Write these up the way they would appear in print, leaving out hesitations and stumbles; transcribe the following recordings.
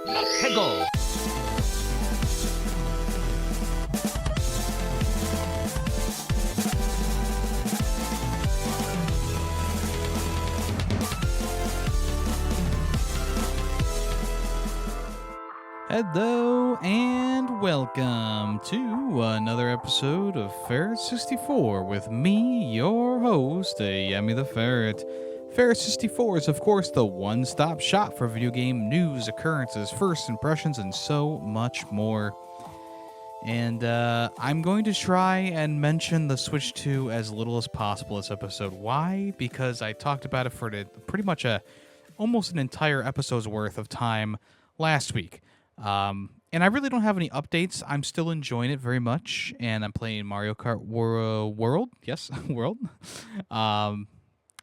Tego. Hello and welcome to another episode of Ferret 64 with me, your host, Yemmy the Ferret. Ferret 64 is, of course, the one-stop shop for video game news, occurrences, first impressions, and so much more. And I'm going to try and mention the Switch 2 as little as possible this episode. Why? Because I talked about it for pretty much almost an entire episode's worth of time last week. And I really don't have any updates. I'm still enjoying it very much, and I'm playing Mario Kart World. Yes, World.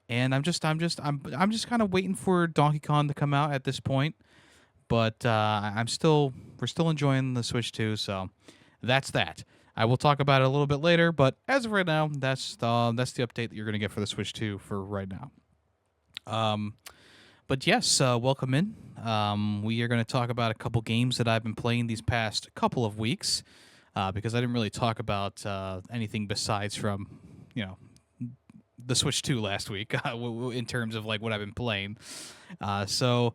And I'm just kind of waiting for Donkey Kong to come out at this point. But we're still enjoying the Switch 2, so that's that. I will talk about it a little bit later, but as of right now, that's the update that you're gonna get for the Switch 2 for right now. But yes, welcome in. We are going to talk about a couple games that I've been playing these past couple of weeks, because I didn't really talk about anything besides from, the Switch 2 last week in terms of like what I've been playing. Let's go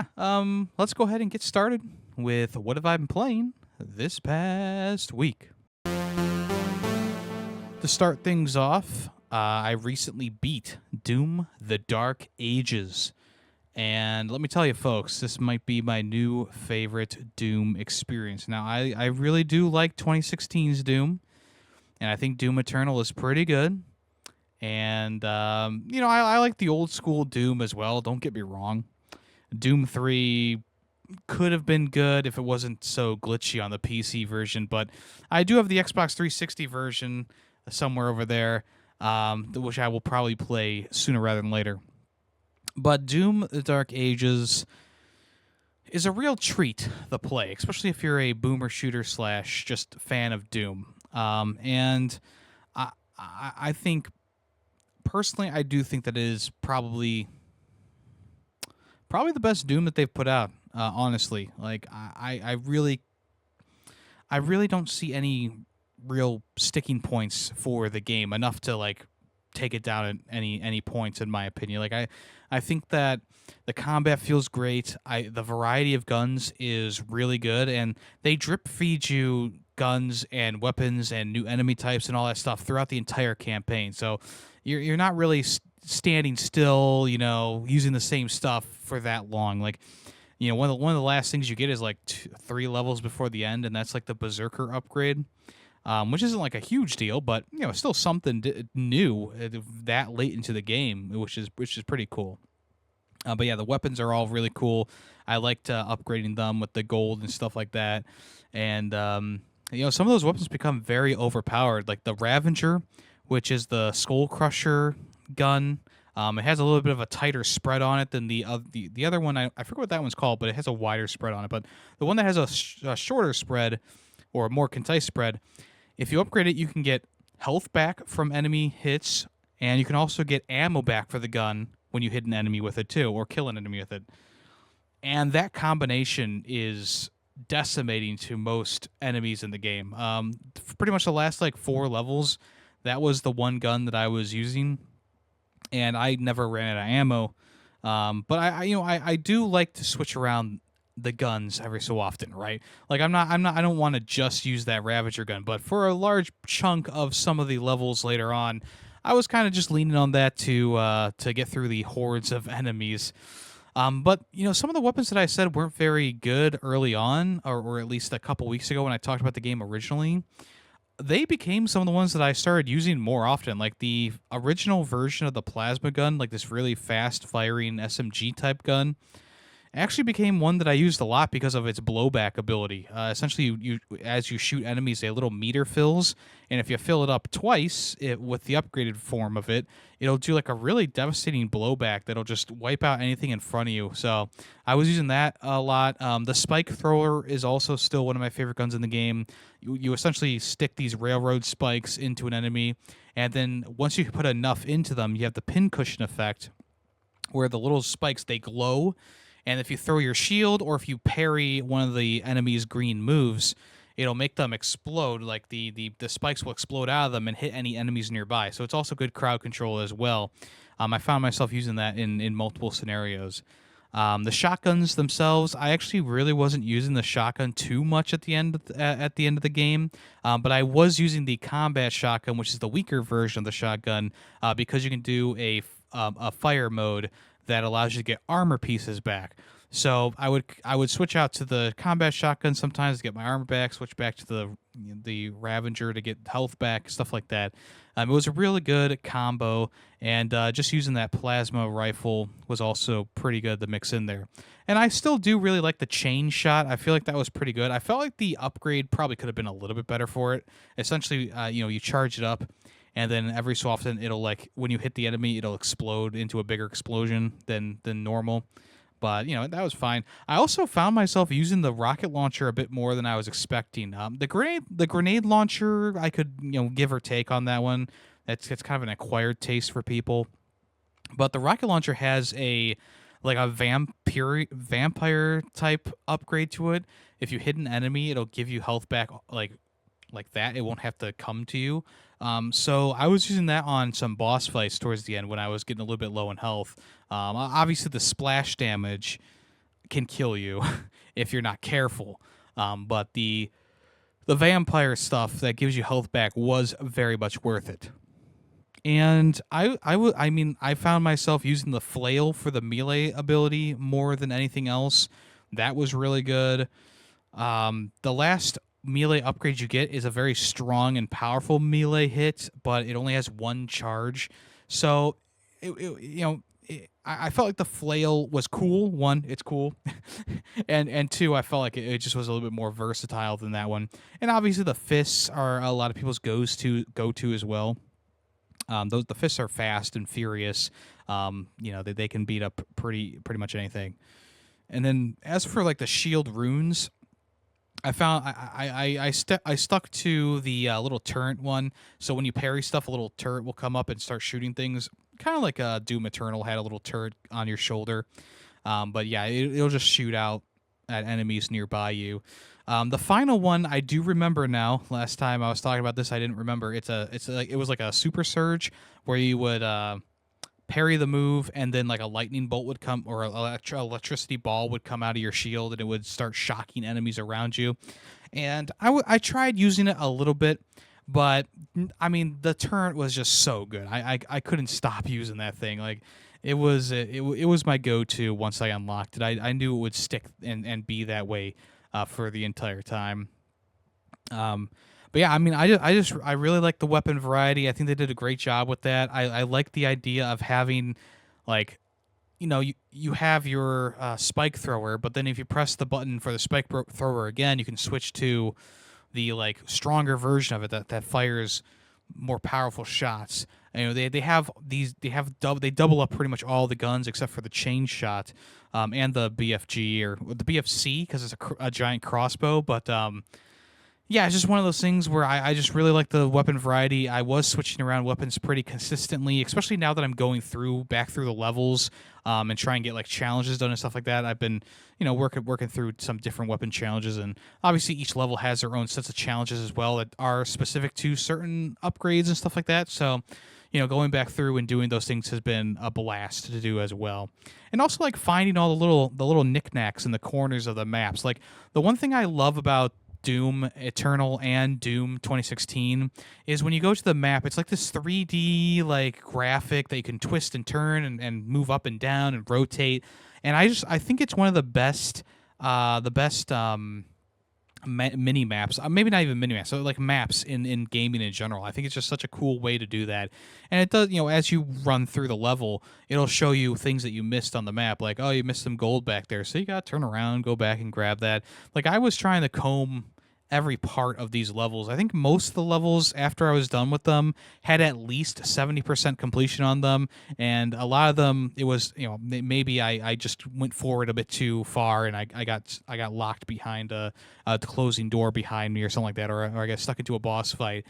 ahead and get started with what have I been playing this past week. To start things off, I recently beat Doom: The Dark Ages. And let me tell you, folks, this might be my new favorite Doom experience. Now, I really do like 2016's Doom, and I think Doom Eternal is pretty good. And, I like the old school Doom as well, don't get me wrong. Doom 3 could have been good if it wasn't so glitchy on the PC version, but I do have the Xbox 360 version somewhere over there, which I will probably play sooner rather than later. But Doom: The Dark Ages is a real treat to play, especially if you're a boomer shooter / just fan of Doom. And I think, personally, I do think that it is probably the best Doom that they've put out. Honestly, like I really don't see any real sticking points for the game enough to like take it down at any points, in my opinion. Like I think that the combat feels great. The variety of guns is really good, and they drip feed you guns and weapons and new enemy types and all that stuff throughout the entire campaign. So you're not really standing still, using the same stuff for that long. Like, one of the last things you get is like 3 levels before the end, and that's like the Berserker upgrade. Which isn't like a huge deal, but still something new that late into the game, which is pretty cool. But yeah, the weapons are all really cool. I liked upgrading them with the gold and stuff like that. And some of those weapons become very overpowered, like the Ravager, which is the Skull Crusher gun. It has a little bit of a tighter spread on it than the other one. I forget what that one's called, but it has a wider spread on it. But the one that has a shorter spread, or a more concise spread, if you upgrade it, you can get health back from enemy hits, and you can also get ammo back for the gun when you hit an enemy with it too, or kill an enemy with it. And that combination is decimating to most enemies in the game. Pretty much the last 4 levels, that was the one gun that I was using, and I never ran out of ammo. But I do like to switch around the guns every so often, right? Like I don't want to just use that Ravager gun, but for a large chunk of some of the levels later on, I was kind of just leaning on that to get through the hordes of enemies. But some of the weapons that I said weren't very good early on, or at least a couple weeks ago when I talked about the game originally, they became some of the ones that I started using more often. Like the original version of the plasma gun, like this really fast firing SMG type gun, actually became one that I used a lot because of its blowback ability. Essentially, you as you shoot enemies, a little meter fills, and if you fill it up twice with the upgraded form of it, it'll do like a really devastating blowback that'll just wipe out anything in front of you. So I was using that a lot. The spike thrower is also still one of my favorite guns in the game. You essentially stick these railroad spikes into an enemy, and then once you put enough into them, you have the pincushion effect, where the little spikes, they glow, And if you throw your shield or if you parry one of the enemy's green moves, it'll make them explode. Like the spikes will explode out of them and hit any enemies nearby. So it's also good crowd control as well. I found myself using that in multiple scenarios. The shotguns themselves, I actually really wasn't using the shotgun too much at the end at the end of the game, but I was using the combat shotgun, which is the weaker version of the shotgun, because you can do a fire mode that allows you to get armor pieces back. So I would switch out to the combat shotgun sometimes to get my armor back, switch back to the Ravager to get health back, stuff like that. It was a really good combo, and just using that plasma rifle was also pretty good to mix in there. And I still do really like the chain shot. I feel like that was pretty good. I felt like the upgrade probably could have been a little bit better for it. Essentially, you charge it up, and then every so often it'll, like, when you hit the enemy, it'll explode into a bigger explosion than normal. But that was fine. I also found myself using the rocket launcher a bit more than I was expecting. The grenade launcher, I could give or take on that one. It's kind of an acquired taste for people. But the rocket launcher has a vampire type upgrade to it. If you hit an enemy, it'll give you health back like that. It won't have to come to you. So I was using that on some boss fights towards the end when I was getting a little bit low in health. Obviously, the splash damage can kill you if you're not careful. But the vampire stuff that gives you health back was very much worth it. And I found myself using the flail for the melee ability more than anything else. That was really good. The last melee upgrade you get is a very strong and powerful melee hit, but it only has one charge. So, I felt like the flail was cool. One, it's cool, and two, I felt like it just was a little bit more versatile than that one. And obviously, the fists are a lot of people's go to as well. The fists are fast and furious. They can beat up pretty much anything. And then as for like the shield runes, I found I stuck to the little turret one. So when you parry stuff, a little turret will come up and start shooting things, kind of like Doom Eternal had a little turret on your shoulder. But yeah, it'll just shoot out at enemies nearby you. The final one I do remember now. Last time I was talking about this, I didn't remember. It was like a super surge where you would parry the move, and then like a lightning bolt would come, or an electricity ball would come out of your shield, and it would start shocking enemies around you. And I tried using it a little bit, but I mean the turret was just so good. I couldn't stop using that thing. Like it was my go-to once I unlocked it. I knew it would stick and be that way for the entire time. But yeah, I mean, I really like the weapon variety. I think they did a great job with that. I like the idea of having, like, you have your spike thrower, but then if you press the button for the spike thrower again, you can switch to the like stronger version of it that fires more powerful shots. They double up pretty much all the guns except for the chain shot, and the BFG or the BFC because it's a giant crossbow, but yeah, it's just one of those things where I just really like the weapon variety. I was switching around weapons pretty consistently, especially now that I'm going back through the levels, and try and get like challenges done and stuff like that. I've been, working through some different weapon challenges, and obviously each level has their own sets of challenges as well that are specific to certain upgrades and stuff like that. So, going back through and doing those things has been a blast to do as well. And also like finding all the little knickknacks in the corners of the maps. Like the one thing I love about Doom Eternal and Doom 2016 is when you go to the map, it's like this 3D like graphic that you can twist and turn and move up and down and rotate. And I think it's one of the best mini maps, maybe not even mini maps, so like maps in gaming in general. I think it's just such a cool way to do that. And it does, as you run through the level, it'll show you things that you missed on the map, like, oh, you missed some gold back there, so you gotta turn around, go back and grab that. Like I was trying to comb every part of these levels. I think most of the levels after I was done with them had at least 70% completion on them, and a lot of them it was maybe I just went forward a bit too far and I got locked behind the closing door behind me or something like that, or I got stuck into a boss fight.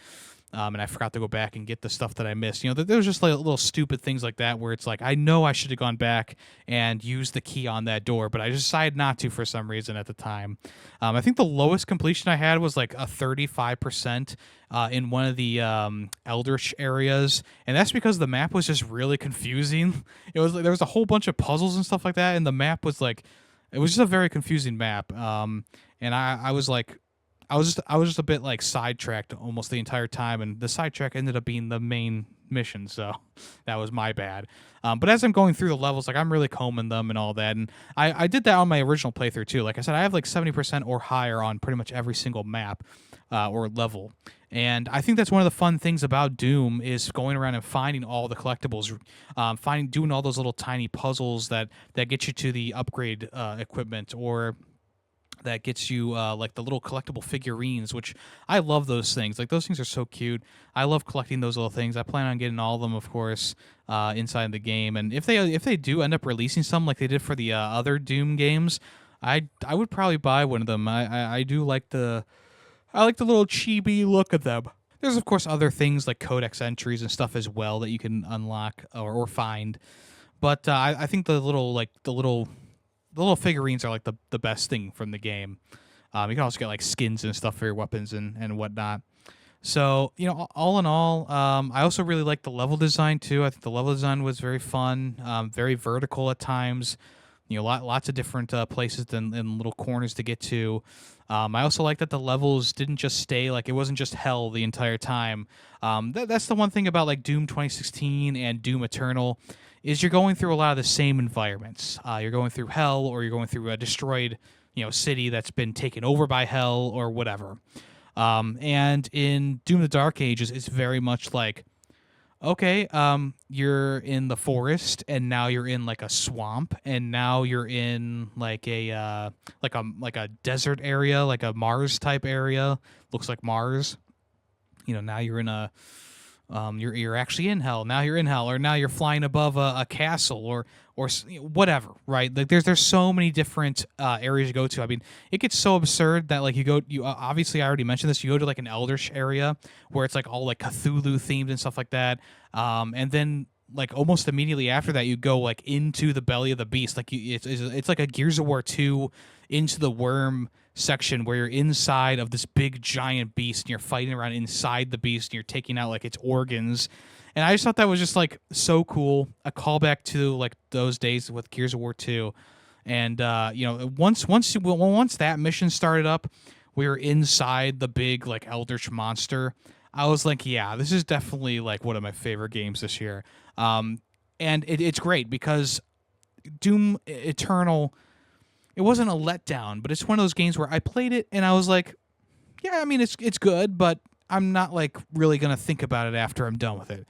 and I forgot to go back and get the stuff that I missed. There was just like little stupid things like that where it's like I know I should have gone back and used the key on that door, but I just decided not to for some reason at the time. I think the lowest completion I had was like a 35% in one of the Eldritch areas, and that's because the map was just really confusing. It was like there was a whole bunch of puzzles and stuff like that, and the map was like it was just a very confusing map. And I was like I was just a bit like sidetracked almost the entire time, and the sidetrack ended up being the main mission, so that was my bad. But as I'm going through the levels, like I'm really combing them and all that, and I did that on my original playthrough too. Like I said, I have like 70% or higher on pretty much every single map or level. And I think that's one of the fun things about Doom is going around and finding all the collectibles, doing all those little tiny puzzles that get you to the upgrade equipment, or that gets you like the little collectible figurines, which I love those things. Like those things are so cute. I love collecting those little things. I plan on getting all of them, of course, inside the game. And if they do end up releasing some like they did for the other Doom games, I would probably buy one of them. I do like I like the little chibi look of them. There's of course other things like codex entries and stuff as well that you can unlock or find. But I think the little figurines are like the best thing from the game. You can also get like skins and stuff for your weapons and whatnot. So, all in all, I also really like the level design too. I think the level design was very fun, very vertical at times. Lots of different places and little corners to get to. I also like that the levels didn't just stay like it wasn't just hell the entire time. That's the one thing about like Doom 2016 and Doom Eternal is you're going through a lot of the same environments. You're going through hell, or you're going through a destroyed, city that's been taken over by hell or whatever. And in Doom the Dark Ages, it's very much like, okay, you're in the forest, and now you're in like a swamp, and now you're in like a desert area, like a Mars type area. Looks like Mars. Now you're in a you're actually in hell. Now you're in hell, or now you're flying above a castle, or whatever, right? Like there's so many different areas you go to. I mean, it gets so absurd that like you obviously I already mentioned this. You go to like an Eldritch area where it's like all like Cthulhu themed and stuff like that, and then like almost immediately after that you go like into the belly of the beast. Like it's like a Gears of War 2 into the worm section where you're inside of this big giant beast and you're fighting around inside the beast and you're taking out like its organs. And I just thought that was just like so cool, a callback to like those days with Gears of War 2. And once that mission started up, we were inside the big like Eldritch monster. I was like, yeah, this is definitely like one of my favorite games this year. And it's great because Doom Eternal, it wasn't a letdown, but it's one of those games where I played it and I was like, yeah, I mean, it's good, but I'm not like really going to think about it after I'm done with it.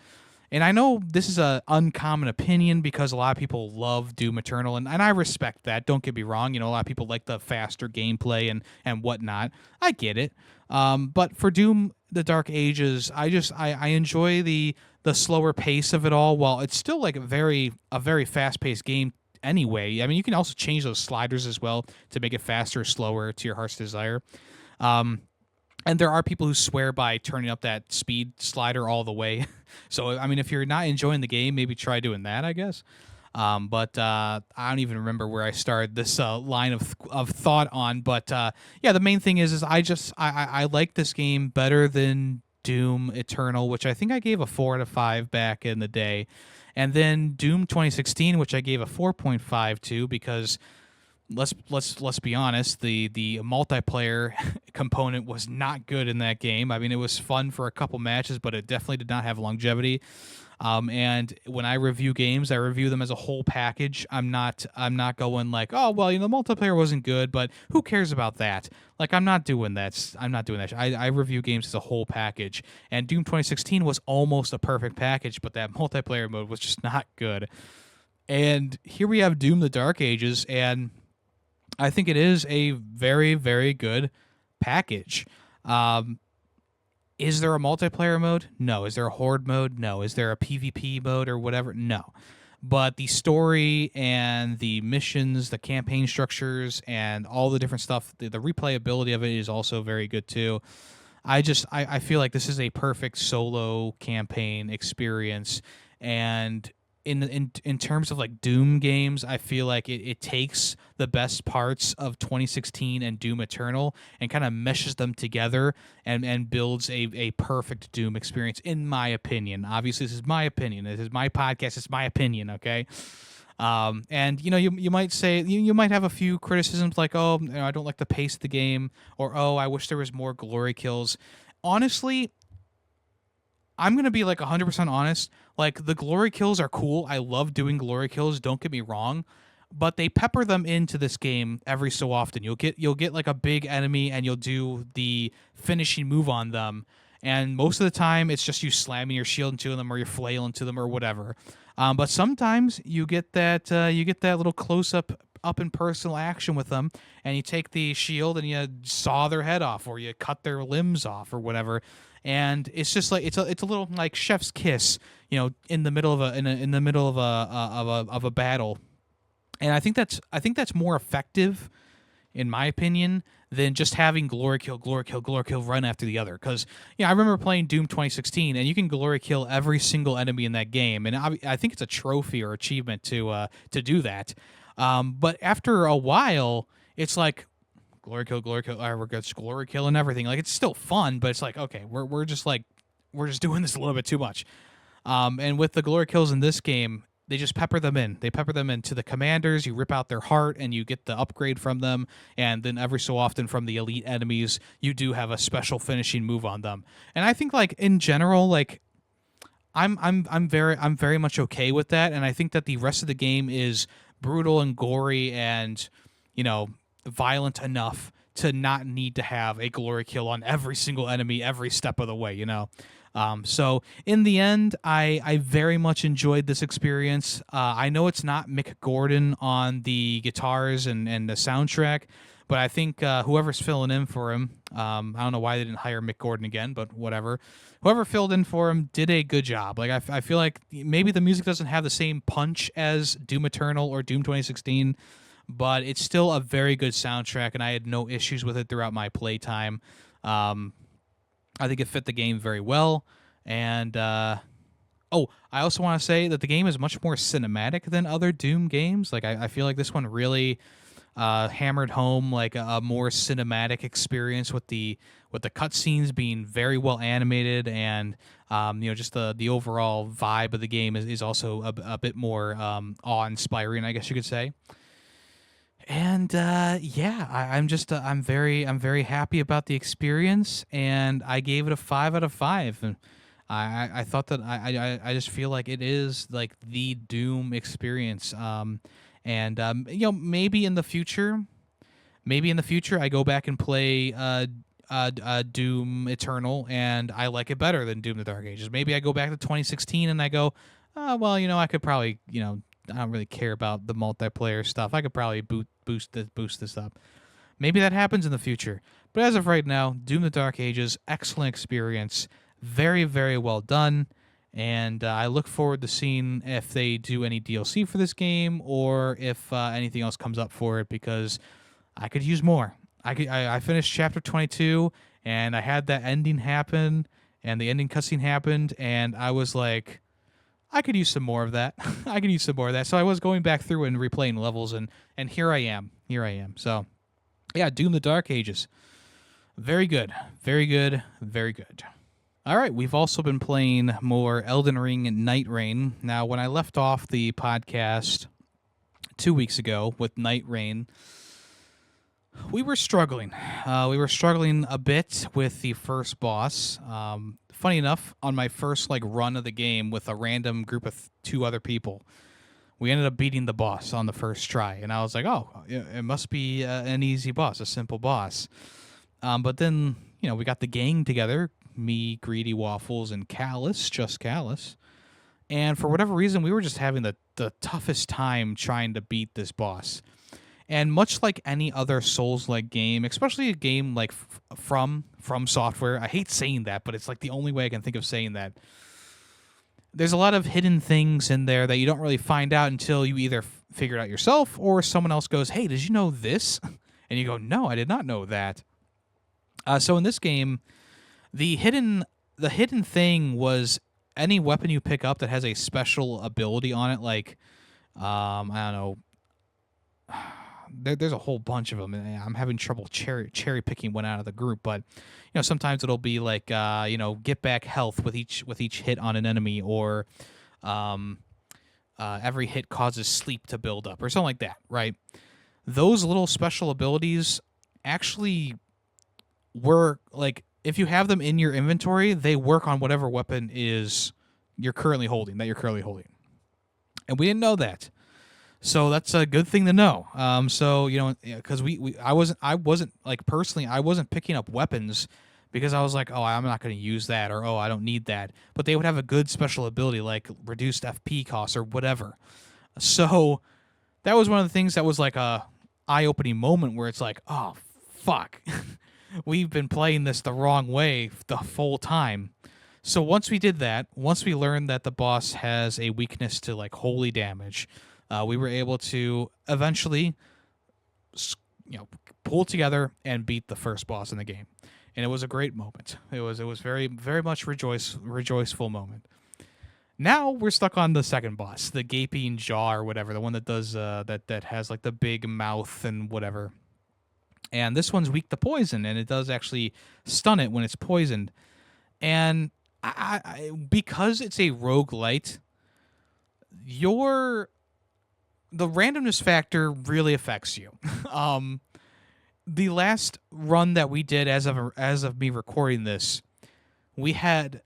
And I know this is an uncommon opinion because a lot of people love Doom Eternal, and I respect that. Don't get me wrong. A lot of people like the faster gameplay and whatnot. I get it. But for Doom the Dark Ages, I enjoy the slower pace of it all, while it's still like a very fast-paced game anyway. I mean, you can also change those sliders as well to make it faster or slower to your heart's desire. And there are people who swear by turning up that speed slider all the way. So, I mean, if you're not enjoying the game, maybe try doing that, I guess. But I don't even remember where I started this line of thought on. But yeah, the main thing is I like this game better than Doom Eternal, which I think I gave a 4 out of 5 back in the day. And then Doom 2016, which I gave a 4.5 to, because let's be honest, the multiplayer component was not good in that game. I mean, it was fun for a couple matches, but it definitely did not have longevity. And when I review games, I review them as a whole package. I'm not going like, oh well, the multiplayer wasn't good, but who cares about that? Like, I'm not doing that. I review games as a whole package. And Doom 2016 was almost a perfect package, but that multiplayer mode was just not good. And here we have Doom the Dark Ages, and I think it is a very, very good package. Is there a multiplayer mode? No. Is there a horde mode? No. Is there a PvP mode or whatever? No. But the story and the missions, the campaign structures, and all the different stuff, the replayability of it is also very good too. I feel like this is a perfect solo campaign experience, and in terms of like Doom games, I feel like it takes the best parts of 2016 and Doom Eternal and kind of meshes them together and builds a perfect Doom experience, in my opinion. Obviously, this is my opinion. This is my podcast. It's my opinion, okay? And you might say you might have a few criticisms like, oh, I don't like the pace of the game, or oh, I wish there was more glory kills. Honestly, I'm gonna be like 100% honest. Like, the glory kills are cool. I love doing glory kills. Don't get me wrong, but they pepper them into this game every so often. You'll get like a big enemy and you'll do the finishing move on them, and most of the time it's just you slamming your shield into them or you flail into them or whatever. But sometimes you get that little close up and personal action with them, and you take the shield and you saw their head off or you cut their limbs off or whatever. And it's just like it's a little like chef's kiss, in the middle of a battle. And I think that's more effective, in my opinion, than just having glory kill, glory kill, glory kill run after the other. Because I remember playing Doom 2016, and you can glory kill every single enemy in that game, and I think it's a trophy or achievement to do that. But after a while, it's like glory kill, glory kill. All right, we're just glory killing everything. Like, it's still fun, but it's like, okay, we're just doing this a little bit too much. And with the glory kills in this game, they just pepper them in. They pepper them into the commanders. You rip out their heart, and you get the upgrade from them. And then every so often from the elite enemies, you do have a special finishing move on them. And I think, like, in general, like, I'm very much okay with that. And I think that the rest of the game is brutal and gory and violent enough to not need to have a glory kill on every single enemy every step of the way. So in the end, I very much enjoyed this experience. I know it's not Mick Gordon on the guitars and the soundtrack, but I think whoever's filling in for him, I don't know why they didn't hire Mick Gordon again, but whatever. Whoever filled in for him did a good job. Like, I feel like maybe the music doesn't have the same punch as Doom Eternal or Doom 2016, but it's still a very good soundtrack, and I had no issues with it throughout my playtime. I think it fit the game very well. And, I also want to say that the game is much more cinematic than other Doom games. Like, I feel like this one really hammered home, like, a more cinematic experience with the cutscenes being very well animated, and, just the overall vibe of the game is also a bit more awe-inspiring, I guess you could say. And I'm very happy about the experience, and I gave it a 5 out of 5. And I thought that I just feel like it is like the Doom experience. Maybe in the future, I go back and play Doom Eternal, and I like it better than Doom: The Dark Ages. Maybe I go back to 2016 and I go, I could probably, I don't really care about the multiplayer stuff. I could probably boost this up. Maybe that happens in the future. But as of right now, Doom: The Dark Ages, excellent experience, very, very well done, and I look forward to seeing if they do any DLC for this game or if anything else comes up for it, because I could use more. I finished chapter 22, and I had that ending happen, and the ending cutscene happened, and I was like, I could use some more of that. So I was going back through and replaying levels, and here I am. So, yeah, Doom: The Dark Ages. Very good. Very good. Very good. All right, we've also been playing more Elden Ring and Nightreign. Now, when I left off the podcast 2 weeks ago with Nightreign, we were struggling. A bit with the first boss. Funny enough, on my first run of the game with a random group of 2 other people, we ended up beating the boss on the first try, and I was like, "Oh, it must be an easy boss, a simple boss." But then, we got the gang together: me, Greedy Waffles, and just Callus. And for whatever reason, we were just having the toughest time trying to beat this boss. And much like any other Souls-like game, especially a game like from Software, I hate saying that, but it's like the only way I can think of saying that. There's a lot of hidden things in there that you don't really find out until you either figure it out yourself or someone else goes, "Hey, did you know this?" And you go, "No, I did not know that." So in this game, The hidden thing was any weapon you pick up that has a special ability on it, like I don't know. There's a whole bunch of them. And I'm having trouble cherry picking one out of the group, but sometimes it'll be like get back health with each hit on an enemy, or um, every hit causes sleep to build up, or something like that, right? Those little special abilities actually work. Like if you have them in your inventory, they work on whatever weapon you're currently holding, and we didn't know that. So that's a good thing to know. So because I wasn't like personally, I wasn't picking up weapons because I was like, oh, I'm not going to use that, or oh, I don't need that. But they would have a good special ability like reduced FP costs or whatever. So that was one of the things that was like a eye-opening moment where it's like, oh fuck, we've been playing this the wrong way the whole time. So once we did that, once we learned that the boss has a weakness to like holy damage, we were able to eventually, pull together and beat the first boss in the game, and it was a great moment. It was very very much rejoiceful moment. Now we're stuck on the second boss, the gaping jaw or whatever, the one that does that has like the big mouth and whatever. And this one's weak to poison, and it does actually stun it when it's poisoned. And because it's a roguelite, the randomness factor really affects you. The last run that we did, as of me recording this, we had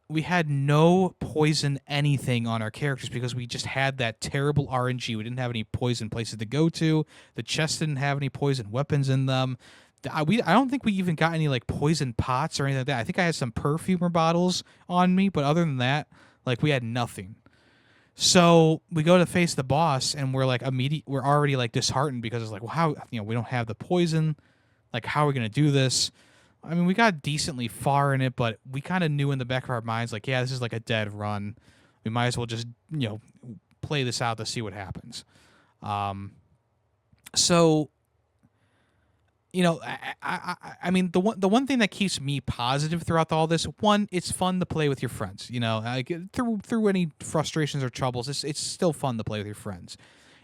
no poison anything on our characters because we just had that terrible RNG. We didn't have any poison places to go to. The chests didn't have any poison weapons in them. I don't think we even got any like poison pots or anything like that. I think I had some perfumer bottles on me, but other than that, like we had nothing. So we go to face the boss, and we're like we're already like disheartened because it's like, well, how we don't have the poison. Like, how are we gonna do this? I mean, we got decently far in it, but we kind of knew in the back of our minds, like, yeah, this is like a dead run. We might as well just play this out to see what happens. So I mean, the one thing that keeps me positive throughout all this, one, it's fun to play with your friends. Like, through any frustrations or troubles, it's still fun to play with your friends.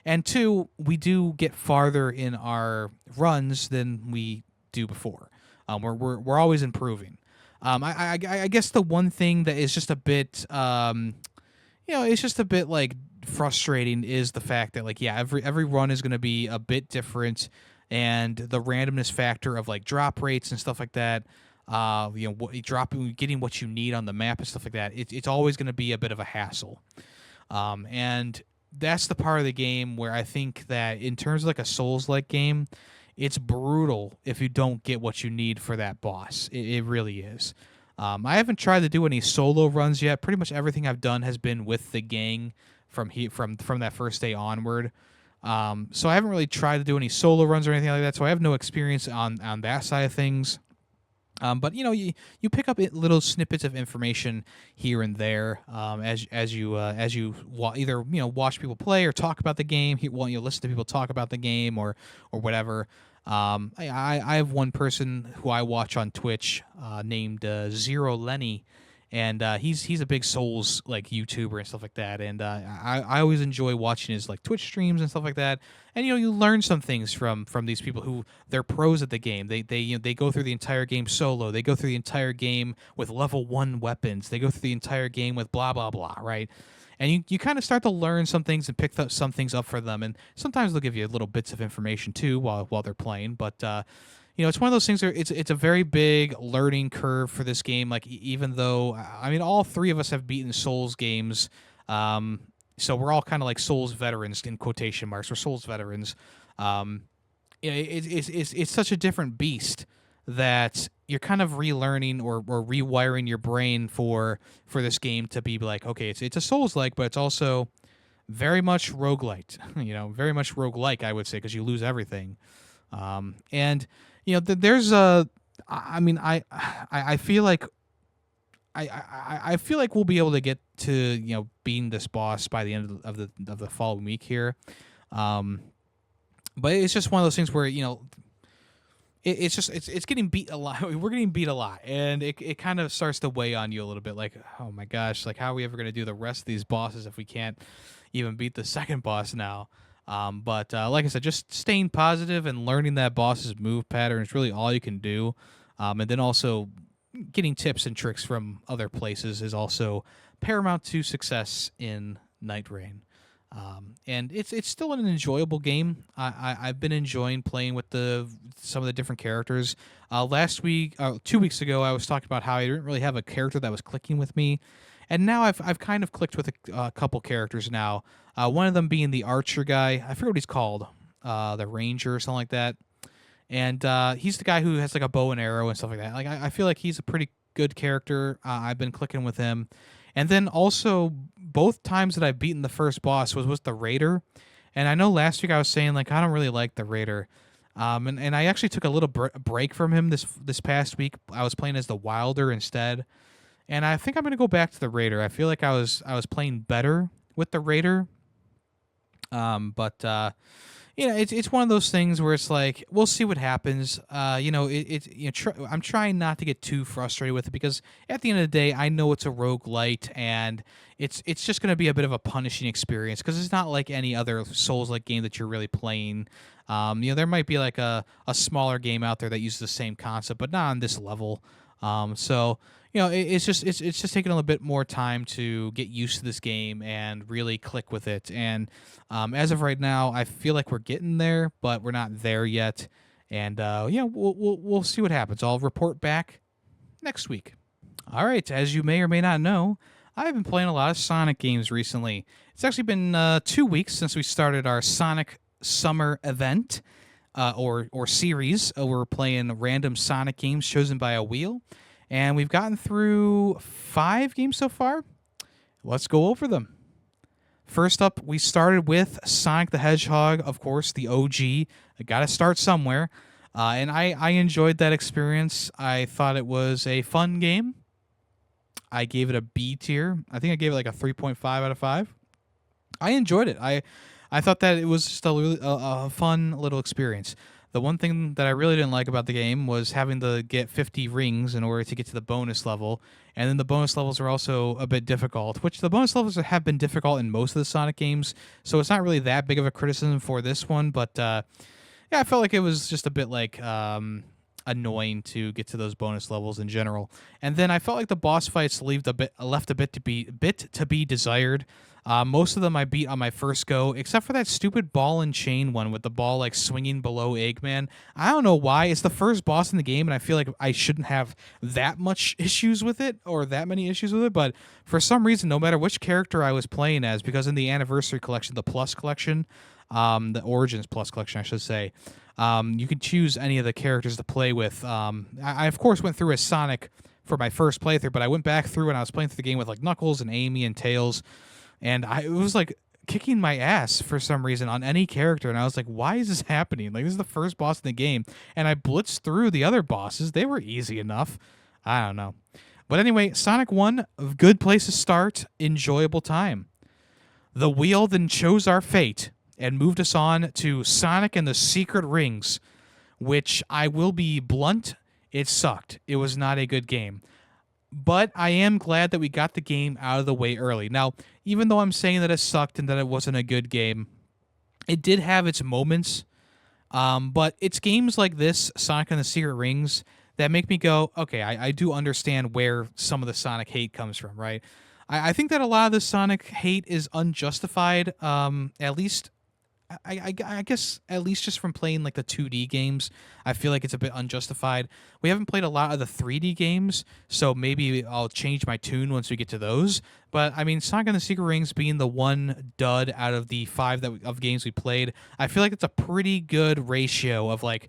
And two, we do get farther in our runs than we do before. We're always improving. I guess the one thing that is just a bit it's just a bit like frustrating is the fact that like, yeah, every run is going to be a bit different, and the randomness factor of like drop rates and stuff like that, getting what you need on the map and stuff like that, it's always going to be a bit of a hassle. And that's the part of the game where I think that in terms of like a Souls-like game, it's brutal if you don't get what you need for that boss. It really is. I haven't tried to do any solo runs yet. Pretty much everything I've done has been with the gang from that first day onward. So I haven't really tried to do any solo runs or anything like that. So I have no experience on that side of things. But you pick up little snippets of information here and there as you either watch people play or talk about the game. You listen to people talk about the game or whatever. I have one person who I watch on Twitch named Zero Lenny, and he's a big Souls like YouTuber and stuff like that. And I always enjoy watching his like Twitch streams and stuff like that. And you learn some things from these people who they're pros at the game. They go through the entire game solo. They go through the entire game with level 1 weapons. They go through the entire game with blah blah blah, right? And you kind of start to learn some things and pick some things up for them. And sometimes they'll give you little bits of information too while they're playing. But it's one of those things where it's a very big learning curve for this game. Like, even though, I mean, all three of us have beaten Souls games, so we're all kind of like Souls veterans in quotation marks. We're Souls veterans. It's such a different beast that you're kind of relearning or rewiring your brain for this game to be like, okay, it's a Souls-like, but it's also very much roguelite. Very much roguelike, I would say, because you lose everything. And there's a, I mean, I feel like I feel like we'll be able to get to beating this boss by the end of the following week here. But it's just one of those things where it's getting beat a lot. We're getting beat a lot, and it kind of starts to weigh on you a little bit. Like, oh my gosh, like how are we ever going to do the rest of these bosses if we can't even beat the second boss now? But like I said, just staying positive and learning that boss's move pattern is really all you can do. And then also getting tips and tricks from other places is also paramount to success in Nightreign. And it's still an enjoyable game. I've been enjoying playing with some of the different characters. Last week, 2 weeks ago, I was talking about how I didn't really have a character that was clicking with me, and now I've kind of clicked with a couple characters now. One of them being the archer guy. I forget what he's called, the ranger or something like that. And he's the guy who has like a bow and arrow and stuff like that. Like I feel like he's a pretty good character. I've been clicking with him. And then also, both times that I've beaten the first boss was with the Raider. And I know last week I was saying, like, I don't really like the Raider. And I actually took a little break from him this past week. I was playing as the Wilder instead. And I think I'm going to go back to the Raider. I feel like I was playing better with the Raider. But it's one of those things where it's like we'll see what happens. I'm trying not to get too frustrated with it because at the end of the day, I know it's a roguelite and it's just going to be a bit of a punishing experience because it's not like any other Souls-like game that you're really playing. There might be like a smaller game out there that uses the same concept, but not on this level. It's just taking a little bit more time to get used to this game and really click with it. And as of right now, I feel like we're getting there, but we're not there yet. And we'll see what happens. I'll report back next week. All right, as you may or may not know, I've been playing a lot of Sonic games recently. It's actually been 2 weeks since we started our Sonic Summer event or series. We're playing random Sonic games chosen by a wheel. And we've gotten through 5 games so far. Let's go over them. First up, we started with Sonic the Hedgehog, of course, the OG. I got to start somewhere. And I enjoyed that experience. I thought it was a fun game. I gave it a B tier. I think I gave it like a 3.5 out of 5. I enjoyed it. I thought that it was just a fun little experience. The one thing that I really didn't like about the game was having to get 50 rings in order to get to the bonus level. And then the bonus levels are also a bit difficult, which the bonus levels have been difficult in most of the Sonic games. So it's not really that big of a criticism for this one. But I felt like it was just a bit like annoying to get to those bonus levels in general. And then I felt like the boss fights left a bit to be desired. Most of them I beat on my first go, except for that stupid ball and chain one with the ball like swinging below Eggman. I don't know why. It's the first boss in the game, and I feel like I shouldn't have that much issues with it or that many issues with it. But for some reason, no matter which character I was playing as, because in the Anniversary Collection, the Plus Collection, the Origins Plus Collection, I should say, you can choose any of the characters to play with. I of course went through as Sonic for my first playthrough, but I went back through and I was playing through the game with like Knuckles and Amy and Tails. And it was like kicking my ass for some reason on any character. And I was like, why is this happening? Like, this is the first boss in the game. And I blitzed through the other bosses. They were easy enough. I don't know. But anyway, Sonic 1, a good place to start. Enjoyable time. The wheel then chose our fate and moved us on to Sonic and the Secret Rings, which I will be blunt, it sucked. It was not a good game. But I am glad that we got the game out of the way early. Now, even though I'm saying that it sucked and that it wasn't a good game, it did have its moments. But it's games like this, Sonic and the Secret Rings, that make me go, okay, I do understand where some of the Sonic hate comes from, right? I think that a lot of the Sonic hate is unjustified, at least... I guess at least just from playing like the 2D games, I feel like it's a bit unjustified. We haven't played a lot of the 3D games, so maybe I'll change my tune once we get to those. But I mean, Sonic and the Secret Rings being the one dud out of the 5 of games we played, I feel like it's a pretty good ratio of like,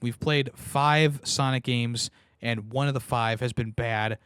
we've played 5 Sonic games and one of the 5 has been bad.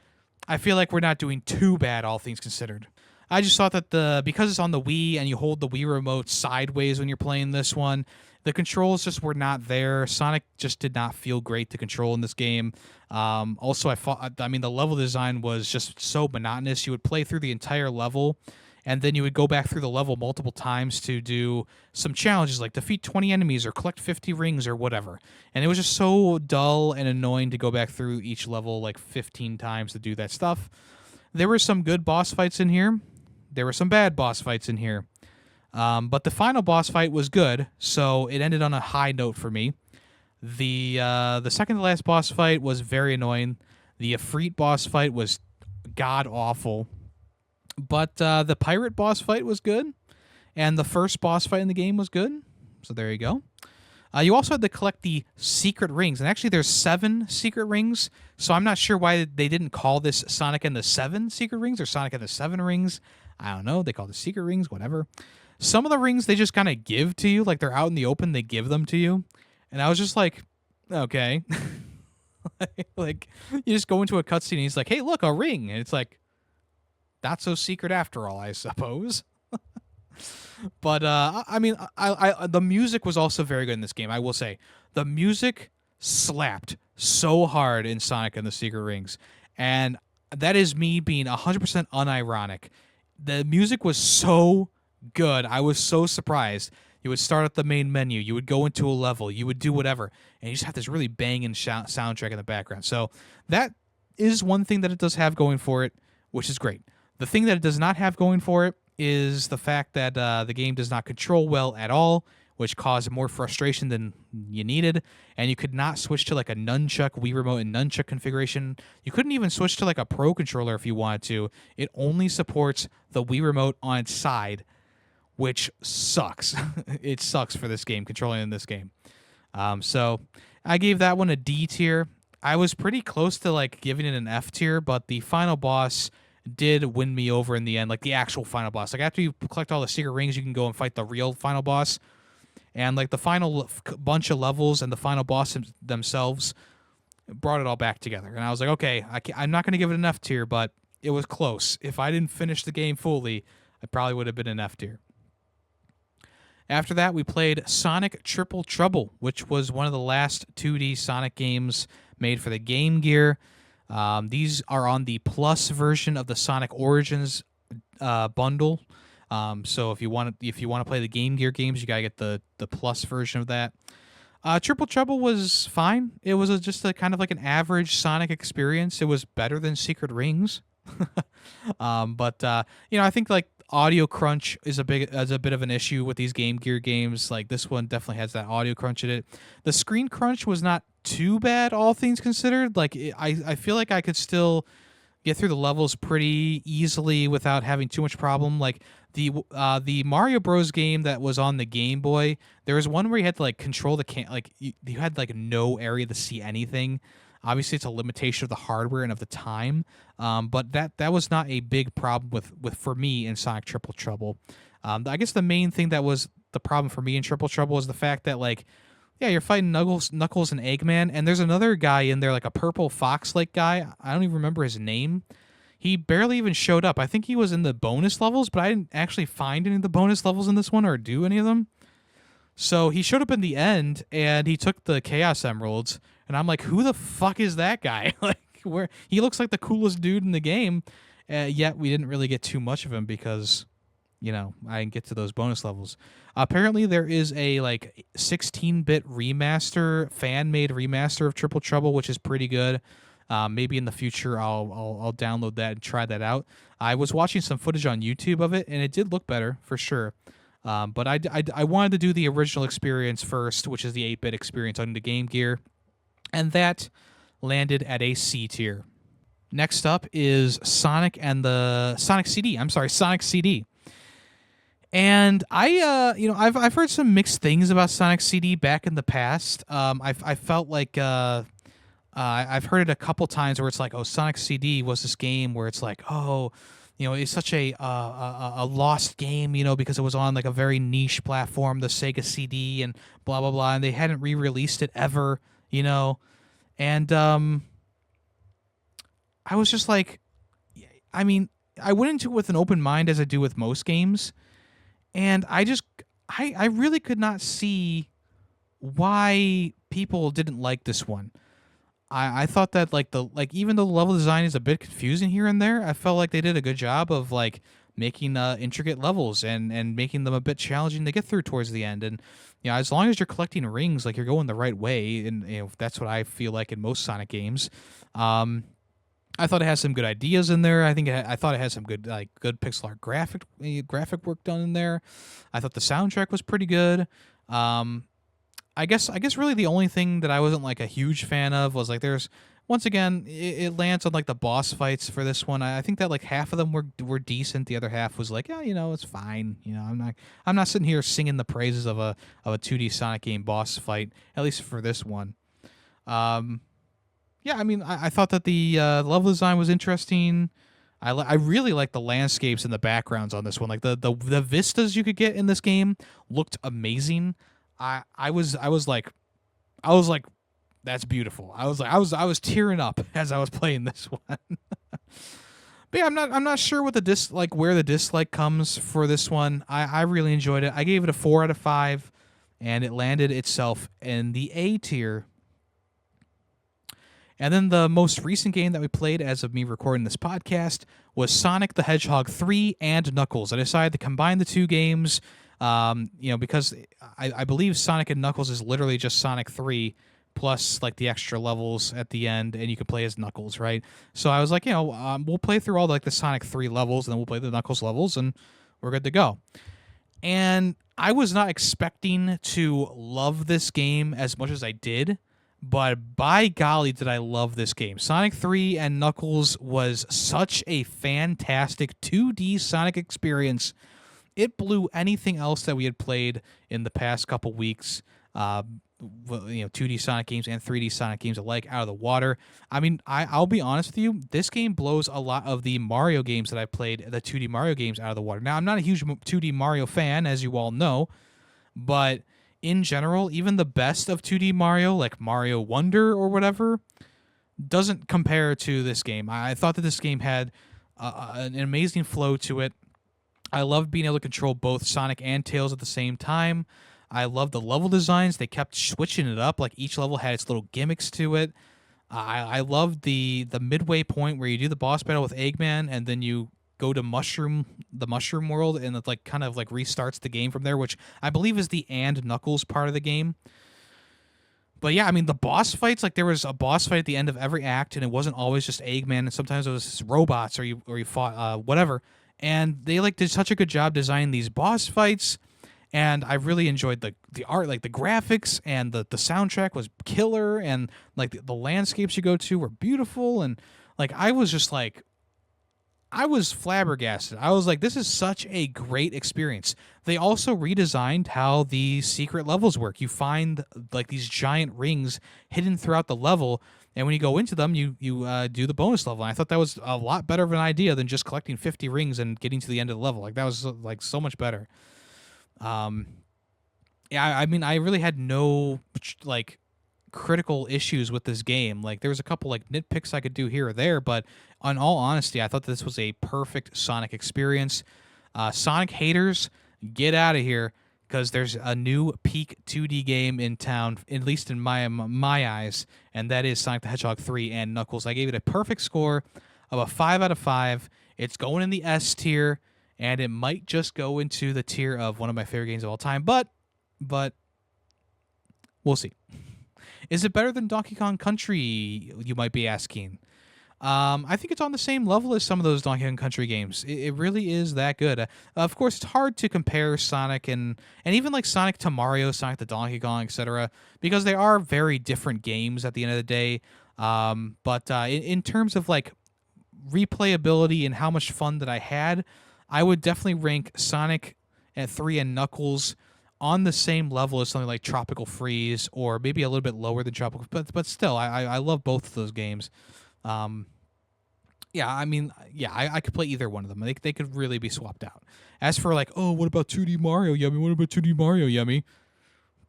I feel like we're not doing too bad, all things considered. I just thought that because it's on the Wii and you hold the Wii remote sideways when you're playing this one, the controls just were not there. Sonic just did not feel great to control in this game. Also, the level design was just so monotonous. You would play through the entire level, and then you would go back through the level multiple times to do some challenges like defeat 20 enemies or collect 50 rings or whatever. And it was just so dull and annoying to go back through each level like 15 times to do that stuff. There were some good boss fights in here. There were some bad boss fights in here. But the final boss fight was good, so it ended on a high note for me. The second to last boss fight was very annoying. The Ifrit boss fight was god awful. But the pirate boss fight was good, and the first boss fight in the game was good. So there you go. You also had to collect the secret rings, and actually there's 7 secret rings, so I'm not sure why they didn't call this Sonic and the 7 secret rings or Sonic and the 7 rings. I don't know. They call it secret rings, whatever. Some of the rings they just kind of give to you, like they're out in the open, they give them to you. And I was just like, okay. Like, you just go into a cutscene and he's like, hey, look, a ring. And it's like, not so secret after all, I suppose. But I mean, I the music was also very good in this game. I will say the music slapped so hard in Sonic and the Secret Rings, and that is me being 100% unironic. The music was so good. I was so surprised. You would start at the main menu, you would go into a level, you would do whatever, and you just have this really banging soundtrack in the background. So that is one thing that it does have going for it, which is great. The thing that it does not have going for it is the fact that the game does not control well at all, which caused more frustration than you needed. And you could not switch to like a nunchuck, Wii Remote and nunchuck configuration. You couldn't even switch to like a Pro controller if you wanted to. It only supports the Wii Remote on its side, which sucks. It sucks for this game, controlling in this game. So I gave that one a D tier. I was pretty close to like giving it an F tier, but the final boss did win me over in the end, like the actual final boss. Like after you collect all the secret rings, you can go and fight the real final boss. And like the final bunch of levels and the final boss themselves brought it all back together. And I was like, okay, I'm not going to give it an F tier, but it was close. If I didn't finish the game fully, I probably would have been an F tier. After that, we played Sonic Triple Trouble, which was one of the last 2D Sonic games made for the Game Gear. These are on the Plus version of the Sonic Origins bundle. So if you want to play the Game Gear games, you gotta get the Plus version of that. Triple Trouble was fine. It was just a kind of like an average Sonic experience. It was better than Secret Rings. But I think like audio crunch is a bit of an issue with these Game Gear games. Like this one definitely has that audio crunch in it. The screen crunch was not too bad, all things considered. Like I feel like I could still get through the levels pretty easily without having too much problem. Like the Mario Bros game that was on the Game Boy, there was one where you had to like control the like you had like no area to see anything. Obviously, it's a limitation of the hardware and of the time, but that was not a big problem with for me in Sonic Triple Trouble. I guess the main thing that was the problem for me in Triple Trouble is the fact that like, yeah, you're fighting Knuckles and Eggman, and there's another guy in there, like a purple fox-like guy. I don't even remember his name. He barely even showed up. I think he was in the bonus levels, but I didn't actually find any of the bonus levels in this one or do any of them. So he showed up in the end, and he took the Chaos Emeralds, and I'm like, who the fuck is that guy? Like, where he looks like the coolest dude in the game, yet we didn't really get too much of him because, I didn't get to those bonus levels. Apparently, there is a like 16-bit remaster, fan-made remaster of Triple Trouble, which is pretty good. Maybe in the future I'll download that and try that out. I was watching some footage on YouTube of it, and it did look better for sure. But I wanted to do the original experience first, which is the 8-bit experience on the Game Gear, and that landed at a C tier. Next up is Sonic CD. And I've heard some mixed things about Sonic CD back in the past. I felt like I've heard it a couple times where it's like, oh, Sonic CD was this game where it's like, oh, it's such a lost game, because it was on like a very niche platform, the Sega CD, and blah blah blah, and they hadn't re-released it ever, and I was just like, I mean, I went into it with an open mind as I do with most games, and I really could not see why people didn't like this one. I thought that even though the level design is a bit confusing here and there, I felt like they did a good job of like making intricate levels and making them a bit challenging to get through towards the end. And as long as you're collecting rings, like you're going the right way, and that's what I feel like in most Sonic games. I thought it had some good ideas in there. I thought it had some good pixel art graphic work done in there. I thought the soundtrack was pretty good. I guess really the only thing that I wasn't like a huge fan of was like there's once again it lands on like the boss fights for this one. I think that like half of them were decent. The other half was like it's fine. I'm not sitting here singing the praises of a 2D Sonic game boss fight, at least for this one. I thought that the level design was interesting. I really like the landscapes and the backgrounds on this one. Like the vistas you could get in this game looked amazing. I was like, that's beautiful. I was tearing up as I was playing this one. But yeah, I'm not sure what where the dislike comes for this one. I really enjoyed it. I gave it a 4 out of 5, and it landed itself in the A tier. And then the most recent game that we played as of me recording this podcast was Sonic the Hedgehog 3 and Knuckles. I decided to combine the two games, because I believe Sonic and Knuckles is literally just Sonic 3 plus like the extra levels at the end, and you can play as Knuckles, right? So I was like, we'll play through all the Sonic 3 levels, and then we'll play the Knuckles levels, and we're good to go. And I was not expecting to love this game as much as I did. But by golly, did I love this game. Sonic 3 and Knuckles was such a fantastic 2D Sonic experience. It blew anything else that we had played in the past couple weeks, 2D Sonic games and 3D Sonic games alike, out of the water. I mean, I'll be honest with you, this game blows a lot of the Mario games that I've played, the 2D Mario games, out of the water. Now, I'm not a huge 2D Mario fan, as you all know, but in general, even the best of 2D Mario, like Mario Wonder or whatever, doesn't compare to this game. I thought that this game had an amazing flow to it. I loved being able to control both Sonic and Tails at the same time. I loved the level designs. They kept switching it up. Like each level had its little gimmicks to it. I loved the midway point where you do the boss battle with Eggman and then you go to the mushroom world, and it kind of restarts the game from there, which I believe is the and Knuckles part of the game. But yeah, I mean the boss fights, there was a boss fight at the end of every act, and it wasn't always just Eggman, and sometimes it was robots or you fought whatever. And they did such a good job designing these boss fights, and I really enjoyed the art, the graphics, and the soundtrack was killer, and the landscapes you go to were beautiful, and I was flabbergasted. I was like, this is such a great experience. They also redesigned how the secret levels work. You find these giant rings hidden throughout the level, and when you go into them, you do the bonus level. And I thought that was a lot better of an idea than just collecting 50 rings and getting to the end of the level. That was so much better. I mean, I really had no critical issues with this game. There was a couple nitpicks I could do here or there, but in all honesty, I thought this was a perfect Sonic experience. Sonic haters, get out of here, because there's a new peak 2D game in town, at least in my eyes, and that is Sonic the Hedgehog 3 and Knuckles. I gave it a perfect score of a 5 out of 5. It's going in the S tier, and it might just go into the tier of one of my favorite games of all time, but we'll see. Is it better than Donkey Kong Country, you might be asking? I think it's on the same level as some of those Donkey Kong Country games. It really is that good. Of course, it's hard to compare Sonic and even Sonic to Mario, Sonic to Donkey Kong, etc., because they are very different games at the end of the day. But in terms of replayability and how much fun that I had, I would definitely rank Sonic at 3 and Knuckles on the same level as something like Tropical Freeze, or maybe a little bit lower than Tropical, but still, I love both of those games. I could play either one of them. They could really be swapped out. As for what about 2D Mario, Yemmy? What about 2D Mario, Yemmy?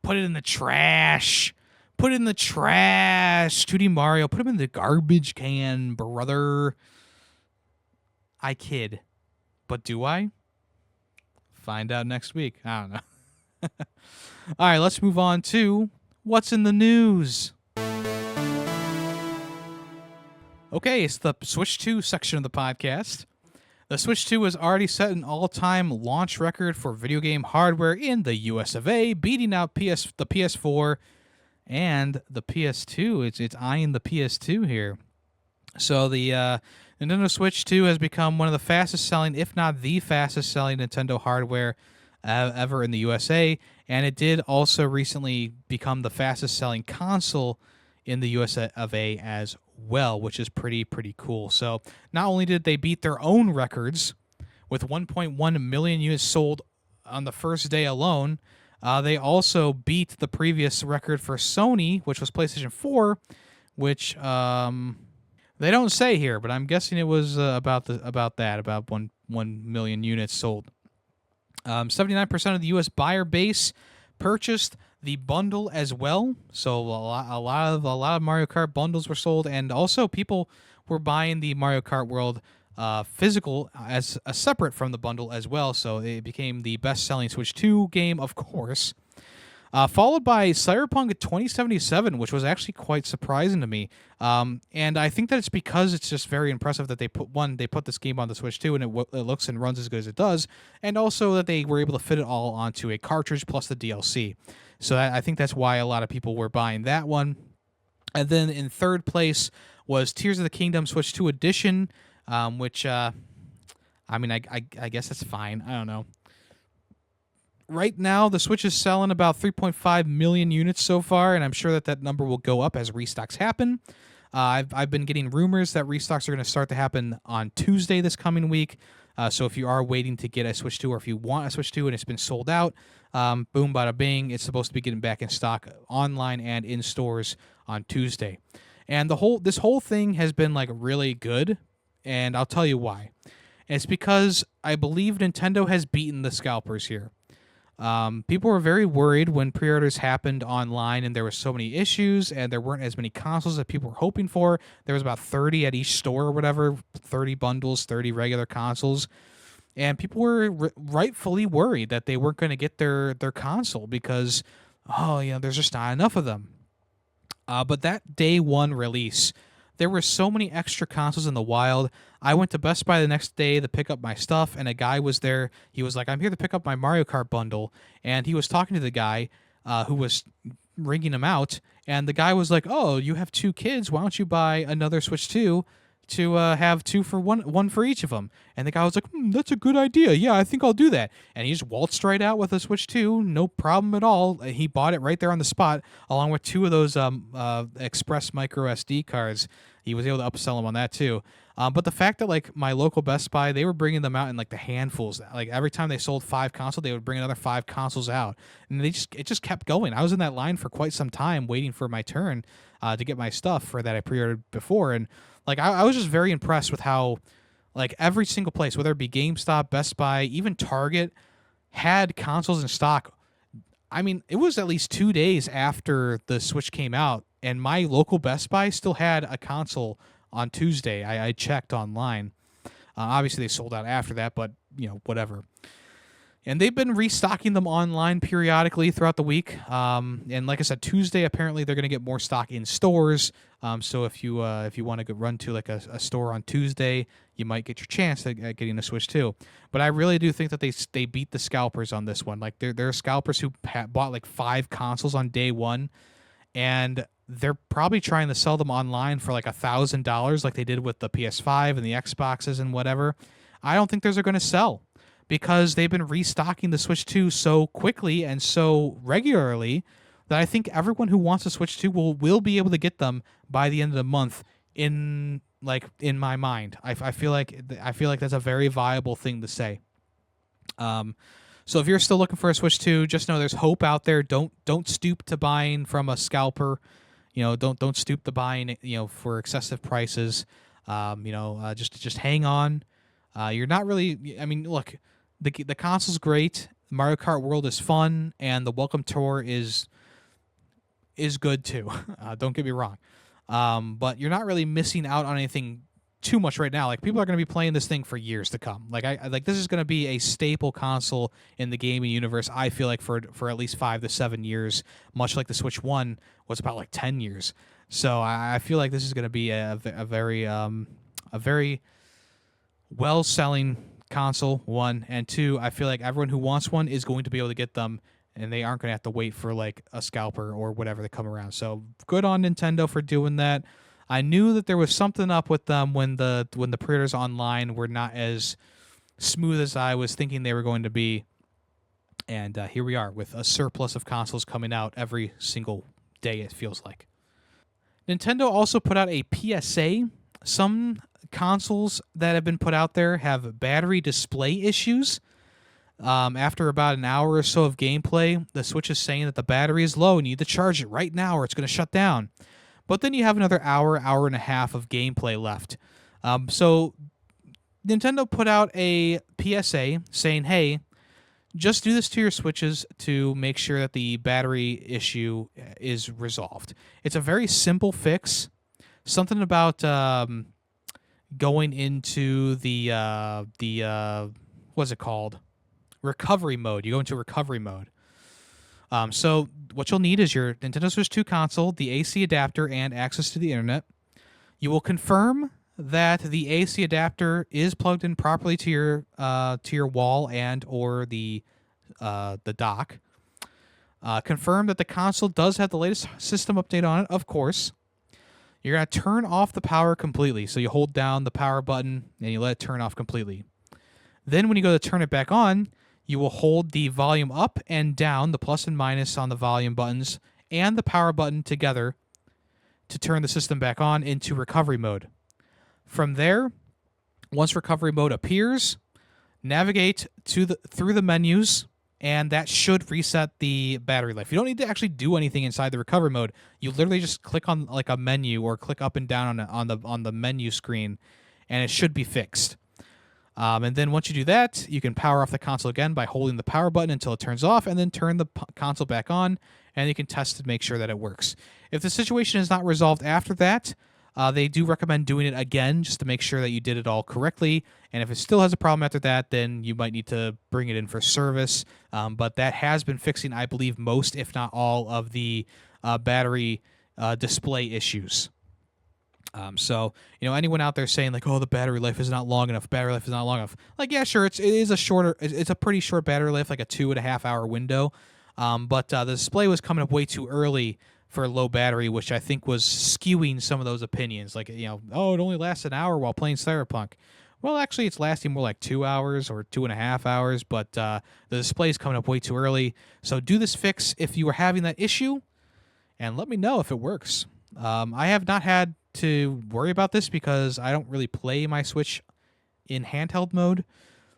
Put it in the trash. Put it in the trash. 2D Mario, put him in the garbage can, brother. I kid. But do I? Find out next week. I don't know. All right, let's move on to what's in the news. Okay, it's the Switch 2 section of the podcast. The Switch 2 has already set an all-time launch record for video game hardware in the US of A, beating out the PS4 and the PS2. It's eyeing the PS2 here. So the Nintendo Switch 2 has become one of the fastest selling, if not the fastest selling Nintendo hardware ever in the USA, and it did also recently become the fastest selling console in the US of A as well, which is pretty cool. So not only did they beat their own records with 1.1 million units sold on the first day alone, they also beat the previous record for Sony, which was PlayStation 4, which they don't say here, but I'm guessing it was about 1 million units sold. 79% of the U.S. buyer base purchased the bundle as well. So a lot of Mario Kart bundles were sold, and also people were buying the Mario Kart World physical as a separate from the bundle as well. So it became the best-selling Switch 2 game, of course. Followed by Cyberpunk 2077, which was actually quite surprising to me. And I think that it's because it's just very impressive that they put this game on the Switch 2 and it looks and runs as good as it does, and also that they were able to fit it all onto a cartridge plus the DLC. So I think that's why a lot of people were buying that one. And then in third place was Tears of the Kingdom Switch 2 Edition, which, I guess that's fine. I don't know. Right now, the Switch is selling about 3.5 million units so far, and I'm sure that number will go up as restocks happen. I've been getting rumors that restocks are going to start to happen on Tuesday this coming week. So if you are waiting to get a Switch 2, or if you want a Switch 2 and it's been sold out, boom, bada bing, it's supposed to be getting back in stock online and in stores on Tuesday. And this whole thing has been like really good, and I'll tell you why. It's because I believe Nintendo has beaten the scalpers here. People were very worried when pre-orders happened online and there were so many issues and there weren't as many consoles that people were hoping for. There was about 30 at each store or whatever, 30 bundles, 30 regular consoles. And people were rightfully worried that they weren't going to get their console because, there's just not enough of them. But that day one release, there were so many extra consoles in the wild. I went to Best Buy the next day to pick up my stuff, and a guy was there. He was like, I'm here to pick up my Mario Kart bundle. And he was talking to the guy who was ringing him out. And the guy was like, oh, you have 2 kids. Why don't you buy another Switch 2 to have 2 for one for each of them? And the guy was like, that's a good idea. Yeah, I think I'll do that. And he just waltzed right out with a Switch 2. No problem at all. He bought it right there on the spot, along with 2 of those Express micro SD cards. He was able to upsell them on that too. But the fact that like my local Best Buy, they were bringing them out in like the handfuls. Like every time they sold 5 consoles, they would bring another 5 consoles out, and it just kept going. I was in that line for quite some time waiting for my turn to get my stuff for that I pre-ordered before, and like I was just very impressed with how like every single place, whether it be GameStop, Best Buy, even Target, had consoles in stock. I mean, it was at least 2 days after the Switch came out, and my local Best Buy still had a console on Tuesday. I checked online. Obviously, they sold out after that, but, whatever. And they've been restocking them online periodically throughout the week. And like I said, Tuesday, apparently, they're going to get more stock in stores. So if you want to run to like a store on Tuesday, you might get your chance at getting a Switch 2. But I really do think that they beat the scalpers on this one. Like there are scalpers who bought like 5 consoles on day one, and they're probably trying to sell them online for like $1,000, like they did with the PS5 and the Xboxes and whatever. I don't think those are going to sell, because they've been restocking the Switch 2 so quickly and so regularly that I think everyone who wants a Switch 2 will be able to get them by the end of the month. In my mind, I feel like that's a very viable thing to say. So if you're still looking for a Switch 2, just know there's hope out there. Don't stoop to buying from a scalper. Don't stoop to buying for excessive prices. Just hang on. You're not really. I mean, look, the console's great. Mario Kart World is fun, and the Welcome Tour is good too. Don't get me wrong. But you're not really missing out on anything too much right now. Like, people are going to be playing this thing for years to come. Like, this is going to be a staple console in the gaming universe, I feel like, for at least 5 to 7 years, much like the Switch 1 was about like 10 years. So I feel like this is going to be a very well-selling console, one, and two, I feel like everyone who wants one is going to be able to get them, and they aren't going to have to wait for like a scalper or whatever to come around. So good on Nintendo for doing that. I knew that there was something up with them when the pre-orders online were not as smooth as I was thinking they were going to be, and here we are with a surplus of consoles coming out every single day, it feels like. Nintendo also put out a PSA. Some consoles that have been put out there have battery display issues. After about an hour or so of gameplay, the Switch is saying that the battery is low and you need to charge it right now or it's going to shut down. But then you have another hour and a half of gameplay left. So Nintendo put out a PSA saying, hey, just do this to your Switches to make sure that the battery issue is resolved. It's a very simple fix. Something about going into the what's it called? Recovery mode. You go into recovery mode. So what you'll need is your Nintendo Switch 2 console, the AC adapter, and access to the internet. You will confirm that the AC adapter is plugged in properly to your wall and or the dock. Confirm that the console does have the latest system update on it, of course. You're going to turn off the power completely. So you hold down the power button and you let it turn off completely. Then when you go to turn it back on, you will hold the volume up and down, the plus and minus on the volume buttons, and the power button together to turn the system back on into recovery mode. From there, once recovery mode appears, navigate through the menus, and that should reset the battery life. You don't need to actually do anything inside the recovery mode. You literally just click on like a menu or click up and down on the menu screen, and it should be fixed. And then once you do that, you can power off the console again by holding the power button until it turns off, and then turn the console back on, and you can test to make sure that it works. If the situation is not resolved after that, they do recommend doing it again just to make sure that you did it all correctly. And if it still has a problem after that, then you might need to bring it in for service. But that has been fixing, I believe, most, if not all, of the battery display issues. So, anyone out there saying like, oh, the battery life is not long enough, like, yeah, sure, it's a pretty short battery life, like a 2.5 hour window. But the display was coming up way too early for low battery, which I think was skewing some of those opinions. Like, oh, it only lasts an hour while playing Cyberpunk. Well, actually, it's lasting more like 2 hours or 2.5 hours, but the display is coming up way too early. So do this fix if you are having that issue, and let me know if it works. I have not had to worry about this because I don't really play my Switch in handheld mode.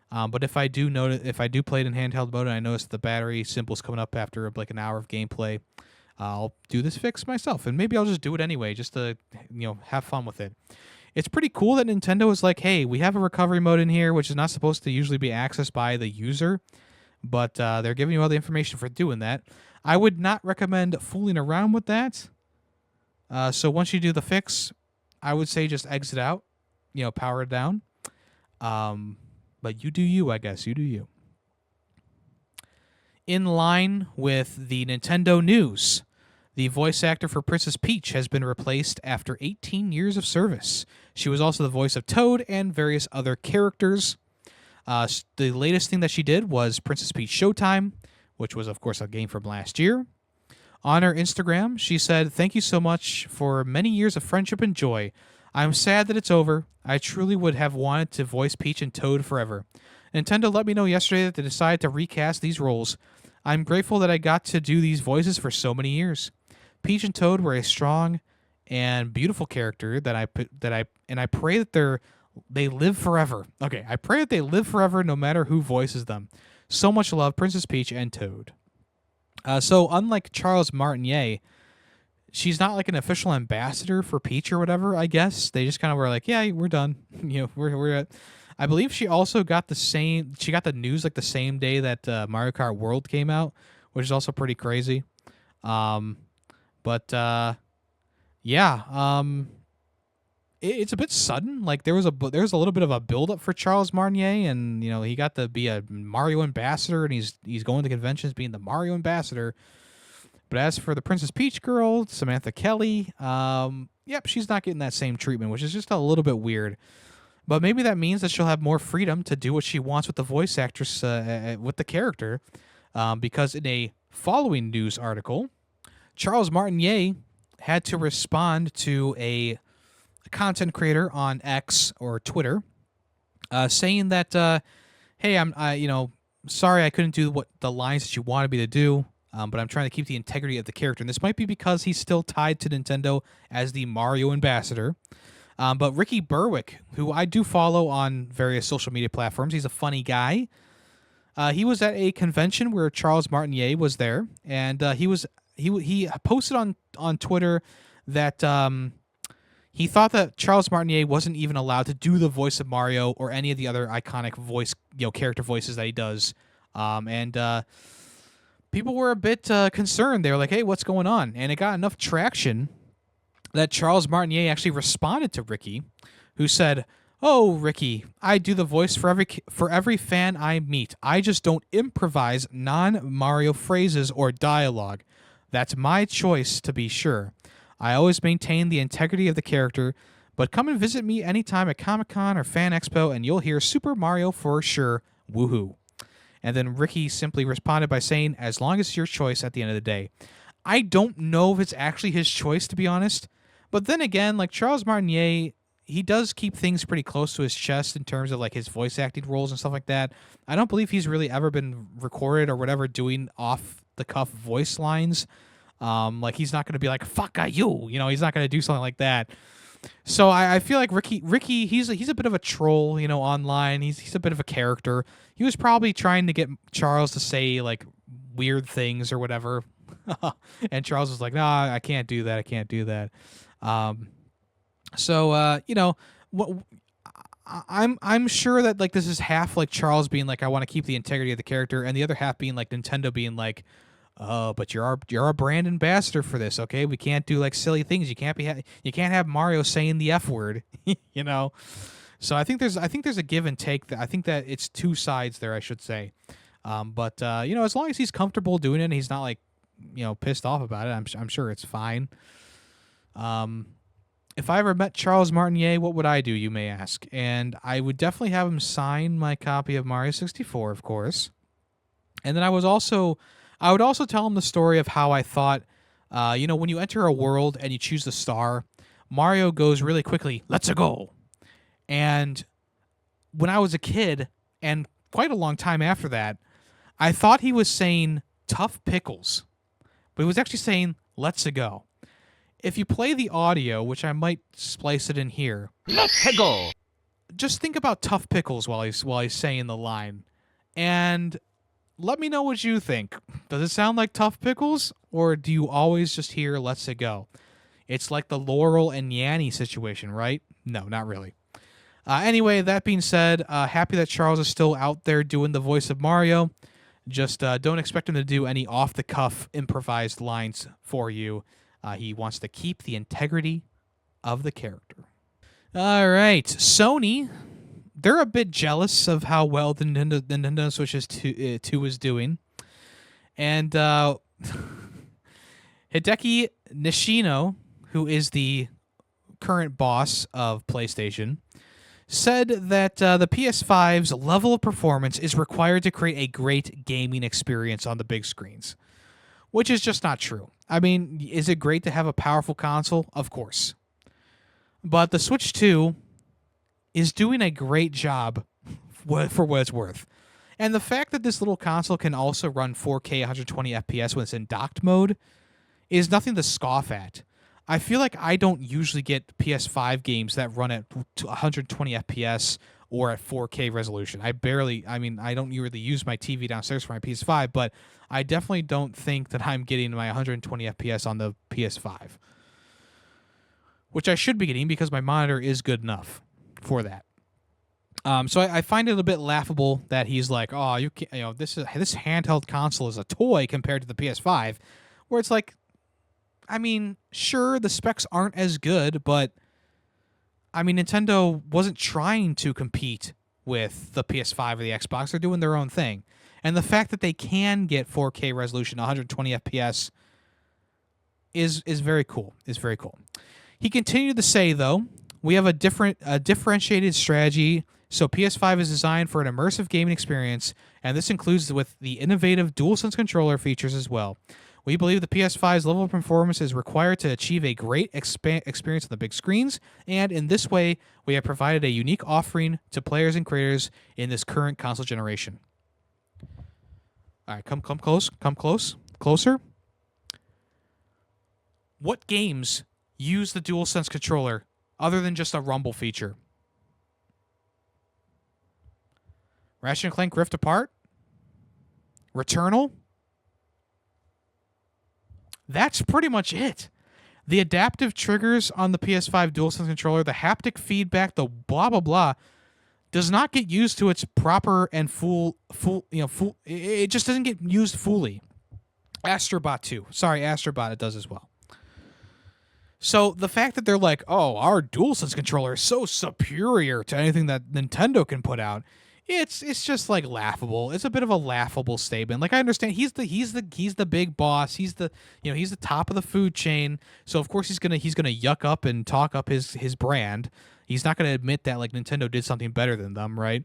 But if I do play it in handheld mode and I notice the battery symbol's coming up after like an hour of gameplay, I'll do this fix myself, and maybe I'll just do it anyway, just to have fun with it. It's pretty cool that Nintendo is like, hey, we have a recovery mode in here, which is not supposed to usually be accessed by the user, but they're giving you all the information for doing that. I would not recommend fooling around with that. So once you do the fix, I would say just exit out, power it down. But you do you, I guess. You do you. In line with the Nintendo news, the voice actor for Princess Peach has been replaced after 18 years of service. She was also the voice of Toad and various other characters. The latest thing that she did was Princess Peach Showtime, which was, of course, a game from last year. On her Instagram, she said, "Thank you so much for many years of friendship and joy. I'm sad that it's over. I truly would have wanted to voice Peach and Toad forever. Nintendo let me know yesterday that they decided to recast these roles. I'm grateful that I got to do these voices for so many years. Peach and Toad were a strong and beautiful character that I pray that they live forever. Okay, I pray that they live forever no matter who voices them. So much love, Princess Peach and Toad." So unlike Charles Martinet, she's not like an official ambassador for Peach or whatever, I guess. They just kind of were like, yeah, we're done. We're at... I believe she also got the news like the same day that Mario Kart World came out, which is also pretty crazy. It's a bit sudden. Like there was a little bit of a build up for Charles Martinet, and he got to be a Mario ambassador, and he's going to conventions being the Mario ambassador. But as for the Princess Peach girl, Samantha Kelly, she's not getting that same treatment, which is just a little bit weird. But maybe that means that she'll have more freedom to do what she wants with the voice actress, with the character. Because in a following news article, Charles Martinet had to respond to a content creator on X or Twitter, saying that, "Hey, sorry I couldn't do what the lines that you wanted me to do, but I'm trying to keep the integrity of the character." And this might be because he's still tied to Nintendo as the Mario ambassador. But Ricky Berwick, who I do follow on various social media platforms, he's a funny guy. He was at a convention where Charles Martinet was there, and he posted on Twitter that he thought that Charles Martinet wasn't even allowed to do the voice of Mario or any of the other iconic character voices that he does. And people were a bit concerned. They were like, "Hey, what's going on?" And it got enough traction that Charles Martinet actually responded to Ricky, who said, "Oh, Ricky, I do the voice for every fan I meet. I just don't improvise non-Mario phrases or dialogue. That's my choice, to be sure. I always maintain the integrity of the character, but come and visit me anytime at Comic-Con or Fan Expo and you'll hear Super Mario for sure. Woohoo." And then Ricky simply responded by saying, "As long as it's your choice at the end of the day." I don't know if it's actually his choice, to be honest. But then again, like Charles Martinet, he does keep things pretty close to his chest in terms of like his voice acting roles and stuff like that. I don't believe he's really ever been recorded or whatever doing off the cuff voice lines. Like he's not going to be like "fuck you," he's not going to do something like that. So I feel like Ricky, he's a bit of a troll, online. He's a bit of a character. He was probably trying to get Charles to say like weird things or whatever, and Charles was like, "Nah, I can't do that. I can't do that." What I'm sure that like this is half like Charles being like, "I want to keep the integrity of the character," and the other half being like Nintendo being like, "Oh, but you're our brand ambassador for this, okay? We can't do like silly things. You can't have Mario saying the F word," So I think there's a give and take. I think that it's two sides there, I should say. But as long as he's comfortable doing it, and he's not like pissed off about it, I'm sure it's fine. If I ever met Charles Martinet, what would I do, you may ask? And I would definitely have him sign my copy of Mario 64, of course. And then I would also tell him the story of how I thought, when you enter a world and you choose the star, Mario goes really quickly, "Let's go." And when I was a kid, and quite a long time after that, I thought he was saying "tough pickles," but he was actually saying "let's go." If you play the audio, which I might splice it in here, "let's go," just think about tough pickles while he's saying the line, and let me know what you think. Does it sound like tough pickles, or do you always just hear "let's go"? It's like the Laurel and Yanny situation, right? No, not really. Anyway, that being said, happy that Charles is still out there doing the voice of Mario. Just don't expect him to do any off-the-cuff improvised lines for you. He wants to keep the integrity of the character. All right, Sony, they're a bit jealous of how well the Nintendo Switch 2 is doing. And Hideki Nishino, who is the current boss of PlayStation, said that the PS5's level of performance is required to create a great gaming experience on the big screens, which is just not true. I mean, is it great to have a powerful console? Of course. But the Switch 2 is doing a great job for what it's worth. And the fact that this little console can also run 4K 120 FPS when it's in docked mode is nothing to scoff at. I feel like I don't usually get PS5 games that run at 120 FPS or at 4K resolution. I don't really use my TV downstairs for my PS5, but I definitely don't think that I'm getting my 120 FPS on the PS5, which I should be getting because my monitor is good enough for that. So I find it a bit laughable that he's like, "Oh, you can't, this handheld console is a toy compared to the PS5," where it's like, I mean, sure, the specs aren't as good, but I mean, Nintendo wasn't trying to compete with the PS5 or the Xbox. They're doing their own thing. And the fact that they can get 4K resolution, 120 FPS is very cool. Is very cool. He continued to say, though, We have a differentiated strategy. So PS5 is designed for an immersive gaming experience, and this includes with the innovative DualSense controller features as well. We believe the PS5's level of performance is required to achieve a great experience on the big screens, and in this way, we have provided a unique offering to players and creators in this current console generation. All right, come closer. What games use the DualSense controller other than just a rumble feature? Ratchet & Clank Rift Apart? Returnal? That's pretty much it. The adaptive triggers on the PS5 DualSense controller, the haptic feedback, the blah blah blah, does not get used to its proper and full. It just doesn't get used fully. Astrobot too. Sorry, Astrobot it does as well. So the fact that they're like, oh, our DualSense controller is so superior to anything that Nintendo can put out, it's just like laughable. It's a bit of a laughable statement. Like I understand he's the big boss. He's the top of the food chain. So of course he's gonna yuck up and talk up his brand. He's not gonna admit that like Nintendo did something better than them, right?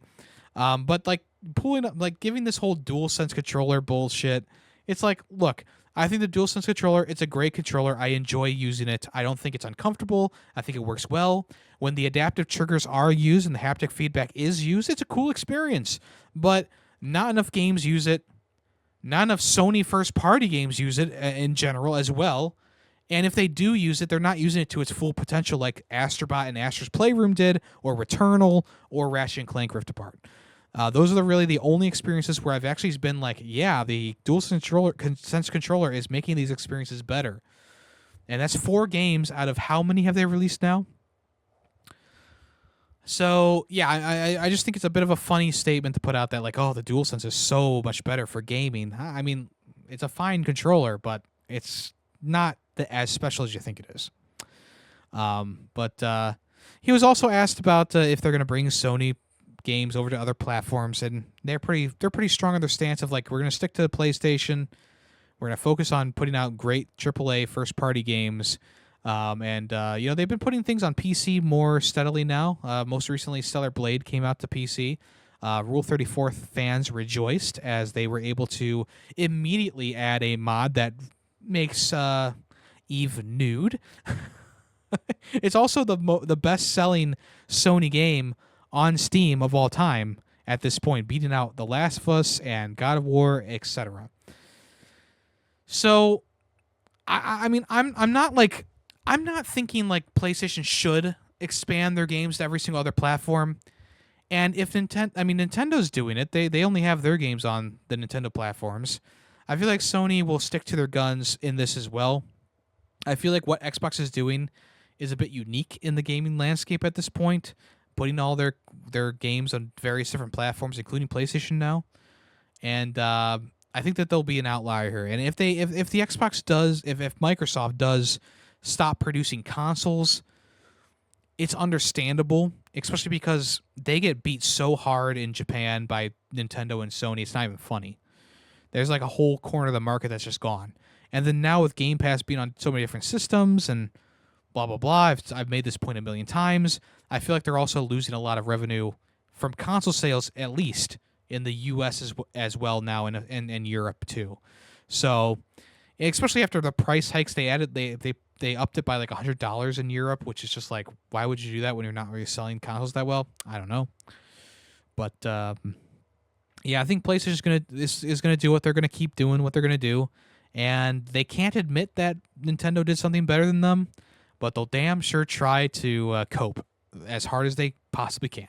But like pulling up, like giving this whole DualSense controller bullshit. It's like, look, I think the DualSense controller, it's a great controller. I enjoy using it. I don't think it's uncomfortable. I think it works well. When the adaptive triggers are used and the haptic feedback is used, it's a cool experience. But not enough games use it. Not enough Sony first-party games use it in general as well. And if they do use it, they're not using it to its full potential like Astrobot and Astro's Playroom did, or Returnal, or Ratchet & Clank Rift Apart. Those are really the only experiences where I've actually been like, yeah, the DualSense controller is making these experiences better. And that's 4 games out of how many have they released now? So, yeah, I just think it's a bit of a funny statement to put out that, like, oh, the DualSense is so much better for gaming. I mean, it's a fine controller, but it's not as special as you think it is. But he was also asked about if they're going to bring Sony games over to other platforms, and they're pretty strong on their stance of, like, we're going to stick to the PlayStation. We're going to focus on putting out great AAA first-party games. They've been putting things on PC more steadily now. Most recently, Stellar Blade came out to PC. Rule 34 fans rejoiced as they were able to immediately add a mod that makes Eve nude. It's also the best-selling Sony game on Steam of all time at this point, beating out The Last of Us and God of War, etc. So, I'm not thinking like PlayStation should expand their games to every single other platform. And if Nintendo's doing it, they only have their games on the Nintendo platforms. I feel like Sony will stick to their guns in this as well. I feel like what Xbox is doing is a bit unique in the gaming landscape at this point, putting all their games on various different platforms, including PlayStation now. And I think that there'll be an outlier here. And if the Xbox does, if Microsoft does stop producing consoles, it's understandable, especially because they get beat so hard in Japan by Nintendo and Sony. It's not even funny. There's like a whole corner of the market that's just gone. And then now with Game Pass being on so many different systems and blah, blah, blah, I've made this point a million times. I feel like they're also losing a lot of revenue from console sales, at least in the U.S. as well now, and Europe too. So, especially after the price hikes they added, they upped it by like $100 in Europe, which is just like, why would you do that when you're not really selling consoles that well? I don't know. But I think PlayStation is gonna do what they're gonna keep doing, what they're gonna do, and they can't admit that Nintendo did something better than them, but they'll damn sure try to cope as hard as they possibly can.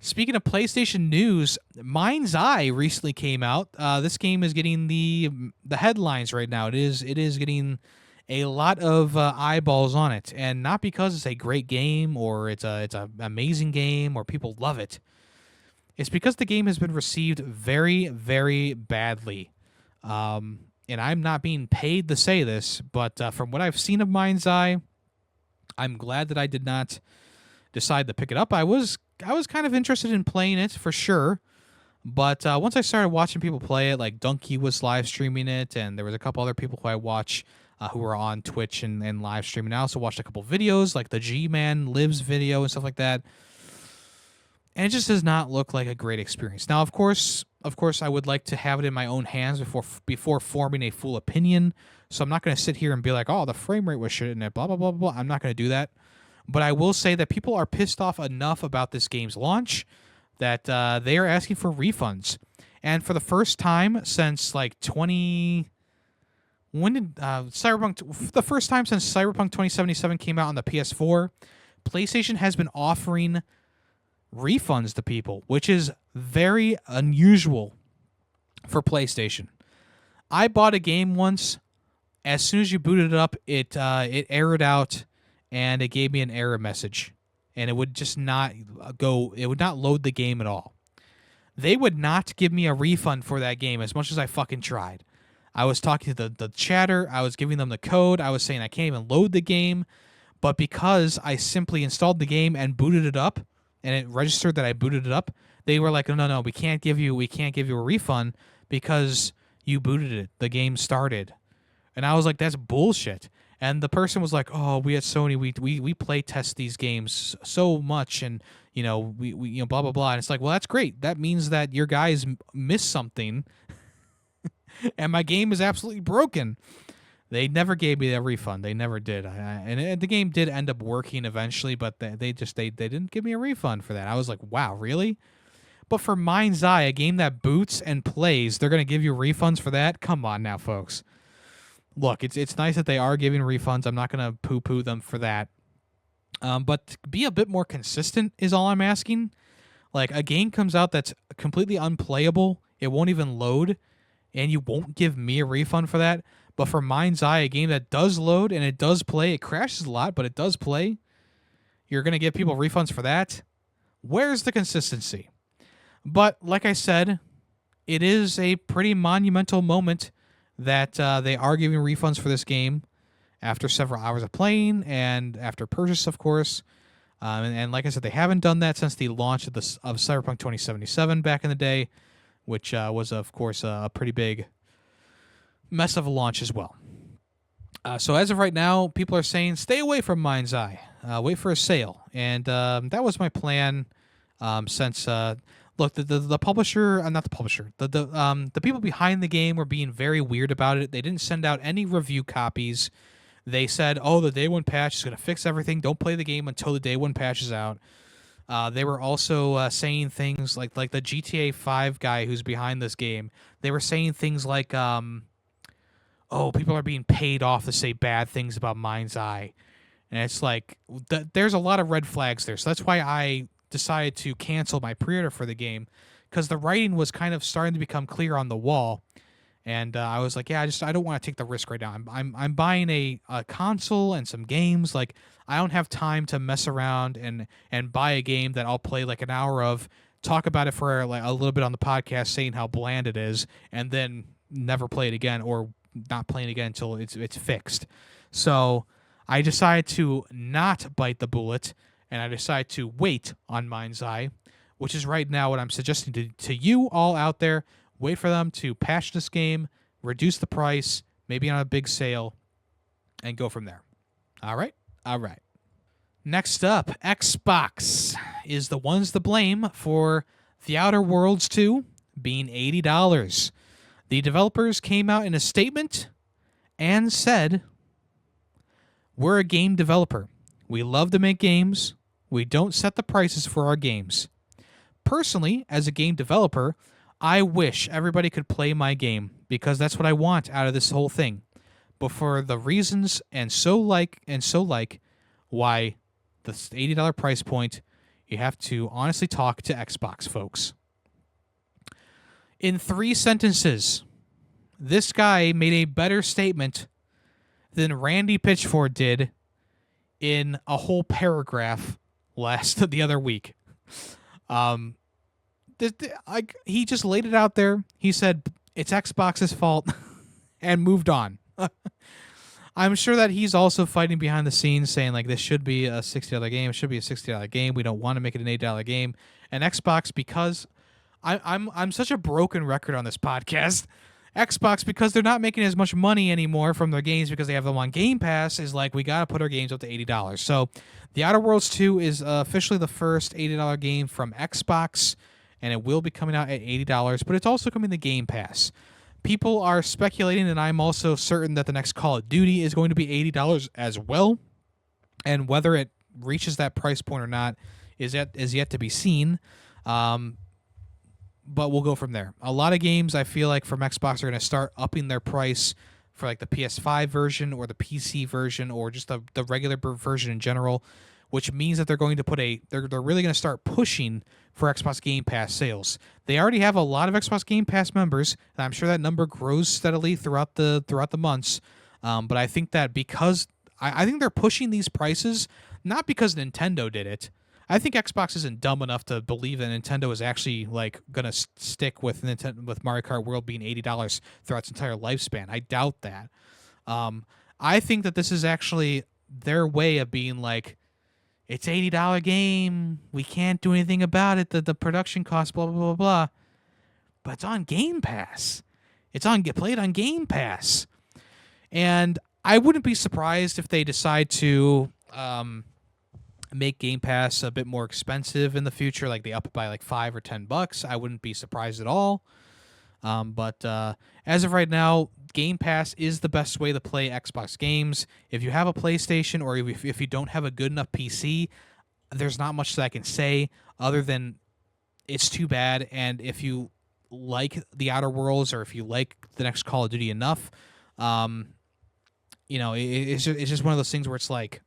Speaking of PlayStation news, MindsEye recently came out. This game is getting the headlines right now. It is getting a lot of eyeballs on it, and not because it's a great game or it's an amazing game or people love it. It's because the game has been received very, very badly. And I'm not being paid to say this, but from what I've seen of MindsEye, I'm glad that I did not decide to pick it up. I was kind of interested in playing it for sure, But once I started watching people play it, like Donkey was live streaming it, and there was a couple other people who I watch who were on Twitch and live streaming. I also watched a couple videos, like the G-Man Lives video and stuff like that. And it just does not look like a great experience. Now, of course, I would like to have it in my own hands before forming a full opinion. So I'm not going to sit here and be like, oh, the frame rate was shit in it, blah, blah, blah, blah. I'm not going to do that. But I will say that people are pissed off enough about this game's launch that they are asking for refunds. And for the first time since like when did Cyberpunk, the first time since Cyberpunk 2077 came out on the PS4, PlayStation has been offering refunds to people, which is very unusual for PlayStation. I bought a game once. As soon as you booted it up, it errored out, and it gave me an error message, and it would just not go. It would not load the game at all. They would not give me a refund for that game as much as I fucking tried. I was talking to the chatter. I was giving them the code. I was saying I can't even load the game, but because I simply installed the game and booted it up, and it registered that I booted it up, they were like, no, we can't give you a refund because you booted it. The game started. And I was like, that's bullshit. And the person was like, oh, we at Sony, we play test these games so much, and we blah blah blah. And it's like, well, that's great. That means that your guys missed something, and my game is absolutely broken. They never gave me that refund. They never did. And the game did end up working eventually, but they didn't give me a refund for that. I was like, wow, really? But for MindsEye, a game that boots and plays, they're going to give you refunds for that? Come on now, folks. Look, it's nice that they are giving refunds. I'm not going to poo-poo them for that. But be a bit more consistent is all I'm asking. Like, a game comes out that's completely unplayable. It won't even load, and you won't give me a refund for that. But for MindsEye, a game that does load and it does play, it crashes a lot, but it does play, you're going to give people refunds for that? Where's the consistency? But like I said, it is a pretty monumental moment that they are giving refunds for this game after several hours of playing and after purchase, of course. And like I said, they haven't done that since the launch of Cyberpunk 2077 back in the day, which was, of course, a pretty big mess of a launch as well. So as of right now, people are saying stay away from MindsEye. Wait for a sale. And that was my plan since... Look, the publisher, not the publisher, the people behind the game were being very weird about it. They didn't send out any review copies. They said, oh, the day one patch is going to fix everything. Don't play the game until the day one patch is out. They were also saying things like the GTA 5 guy who's behind this game. They were saying things like, oh, people are being paid off to say bad things about MindsEye. And it's like, there's a lot of red flags there. So that's why I decided to cancel my pre-order for the game, because the writing was kind of starting to become clear on the wall, and I was like, yeah, I don't want to take the risk right now. I'm buying a console and some games. Like, I don't have time to mess around and buy a game that I'll play like an hour of, talk about it for like a little bit on the podcast, saying how bland it is, and then never play it again, or not playing it again until it's fixed. So I decided to not bite the bullet, and I decide to wait on MindsEye, which is right now what I'm suggesting to you all out there. Wait for them to patch this game, reduce the price, maybe on a big sale, and go from there. All right? All right. Next up, Xbox is the ones to blame for The Outer Worlds 2 being $80. The developers came out in a statement and said, we're a game developer. We love to make games. We don't set the prices for our games. Personally, as a game developer, I wish everybody could play my game, because that's what I want out of this whole thing. But for the reasons and so like why the $80 price point, you have to honestly talk to Xbox folks. In 3 sentences, this guy made a better statement than Randy Pitchford did in a whole paragraph the other week. He just laid it out there. He said it's Xbox's fault and moved on. I'm sure that he's also fighting behind the scenes, saying like, this should be a $60 game. It should be a $60 game. We don't want to make it an $8 game. And Xbox, because I'm such a broken record on this podcast. Xbox, because they're not making as much money anymore from their games because they have them on Game Pass, is like, we got to put our games up to $80. So The Outer Worlds 2 is officially the first $80 game from Xbox, and it will be coming out at $80, but it's also coming to Game Pass. People are speculating, and I'm also certain that the next Call of Duty is going to be $80 as well, and whether it reaches that price point or not is yet to be seen. But we'll go from there. A lot of games I feel like from Xbox are going to start upping their price for like the PS5 version or the PC version or just the regular version in general, which means that they're going to put they're really going to start pushing for Xbox Game Pass sales. They already have a lot of Xbox Game Pass members, and I'm sure that number grows steadily throughout the months. But I think that because I think they're pushing these prices not because Nintendo did it. I think Xbox isn't dumb enough to believe that Nintendo is actually like gonna stick with Mario Kart World being $80 throughout its entire lifespan. I doubt that. I think that this is actually their way of being like, it's $80 game. We can't do anything about it. The production cost, blah blah blah blah. But it's on Game Pass. Played on Game Pass, and I wouldn't be surprised if they decide to make Game Pass a bit more expensive in the future, like they up it by like $5 or $10. I wouldn't be surprised at all. But as of right now, Game Pass is the best way to play Xbox games. If you have a PlayStation or if you don't have a good enough PC, there's not much that I can say other than it's too bad. And if you like The Outer Worlds or if you like the next Call of Duty enough, it's just one of those things where it's like,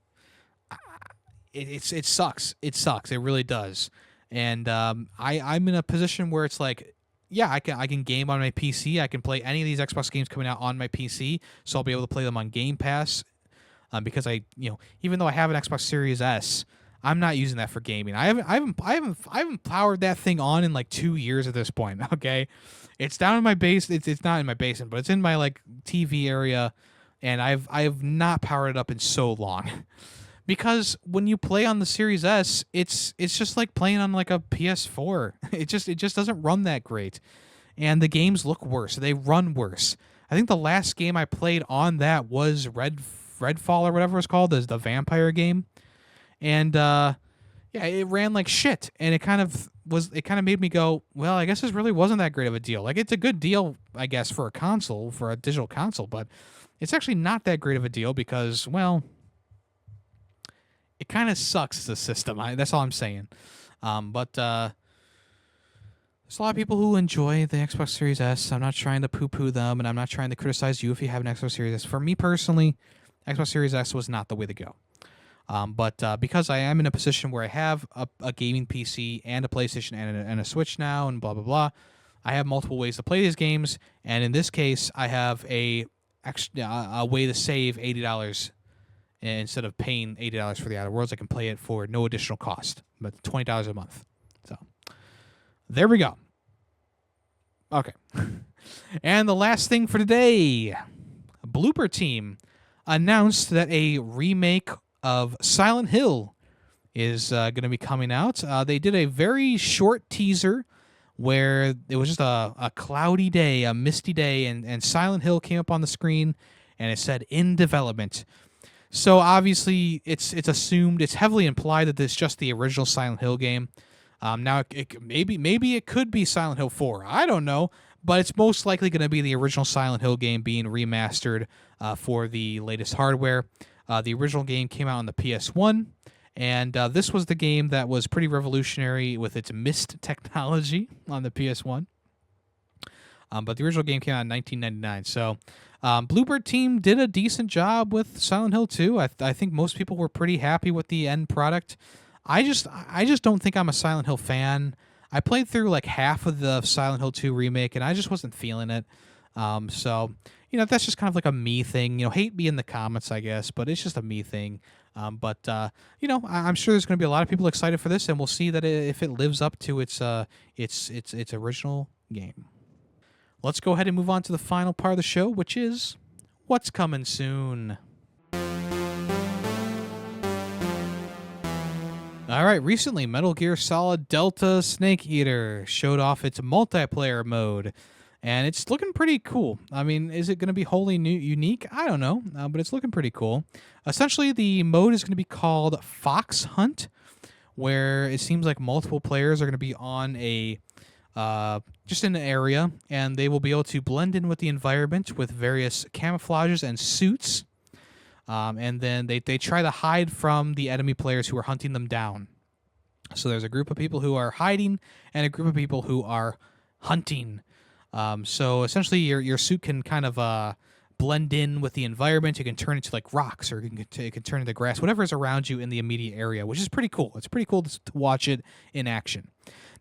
it sucks. It sucks. It really does. And I'm in a position where it's like, yeah, I can game on my PC. I can play any of these Xbox games coming out on my PC, so I'll be able to play them on Game Pass. Because even though I have an Xbox Series S, I'm not using that for gaming. I haven't powered that thing on in like 2 years at this point. Okay, it's down in my base. It's not in my basement, but it's in my like TV area, and I've not powered it up in so long. Because when you play on the Series S, it's just like playing on like a PS4. It just doesn't run that great, and the games look worse. They run worse. I think the last game I played on that was Redfall or whatever it's called, the vampire game, and it ran like shit. And it kind of made me go, well, I guess this really wasn't that great of a deal. Like, it's a good deal, I guess, for a digital console, but it's actually not that great of a deal because, well, it kind of sucks as a system. That's all I'm saying. But there's a lot of people who enjoy the Xbox Series S. I'm not trying to poo-poo them, and I'm not trying to criticize you if you have an Xbox Series S. For me personally, Xbox Series S was not the way to go. But because I am in a position where I have a gaming PC and a PlayStation and a Switch now and blah, blah, blah, I have multiple ways to play these games. And in this case, I have a way to save $80. And instead of paying $80 for The Outer Worlds, I can play it for no additional cost, but $20 a month. So there we go. Okay. And the last thing for today, Blooper Team announced that a remake of Silent Hill is going to be coming out. They did a very short teaser where it was just a cloudy day, a misty day, and Silent Hill came up on the screen, and it said, in development. So obviously, it's assumed, it's heavily implied that this is just the original Silent Hill game. Now, maybe it could be Silent Hill 4. I don't know, but it's most likely going to be the original Silent Hill game being remastered for the latest hardware. The original game came out on the PS1, and this was the game that was pretty revolutionary with its mist technology on the PS1. But the original game came out in 1999, so Bluebird Team did a decent job with Silent Hill 2. I think most people were pretty happy with the end product. I just don't think I'm a Silent Hill fan. I played through like half of the Silent Hill 2 remake, and I just wasn't feeling it. So, that's just kind of like a me thing. Hate me in the comments, I guess, but it's just a me thing. But I'm sure there's going to be a lot of people excited for this, and we'll see that if it lives up to its original game. Let's go ahead and move on to the final part of the show, which is what's coming soon. All right, recently Metal Gear Solid Delta Snake Eater showed off its multiplayer mode, and it's looking pretty cool. I mean, is it going to be wholly unique? I don't know, but it's looking pretty cool. Essentially, the mode is going to be called Fox Hunt, where it seems like multiple players are going to be on a just in an area, and they will be able to blend in with the environment with various camouflages and suits. And then they try to hide from the enemy players who are hunting them down. So there's a group of people who are hiding and a group of people who are hunting. So essentially your suit can kind of blend in with the environment. You can turn into like rocks, or you can turn into grass, whatever is around you in the immediate area, which is pretty cool. It's pretty cool to watch it in action.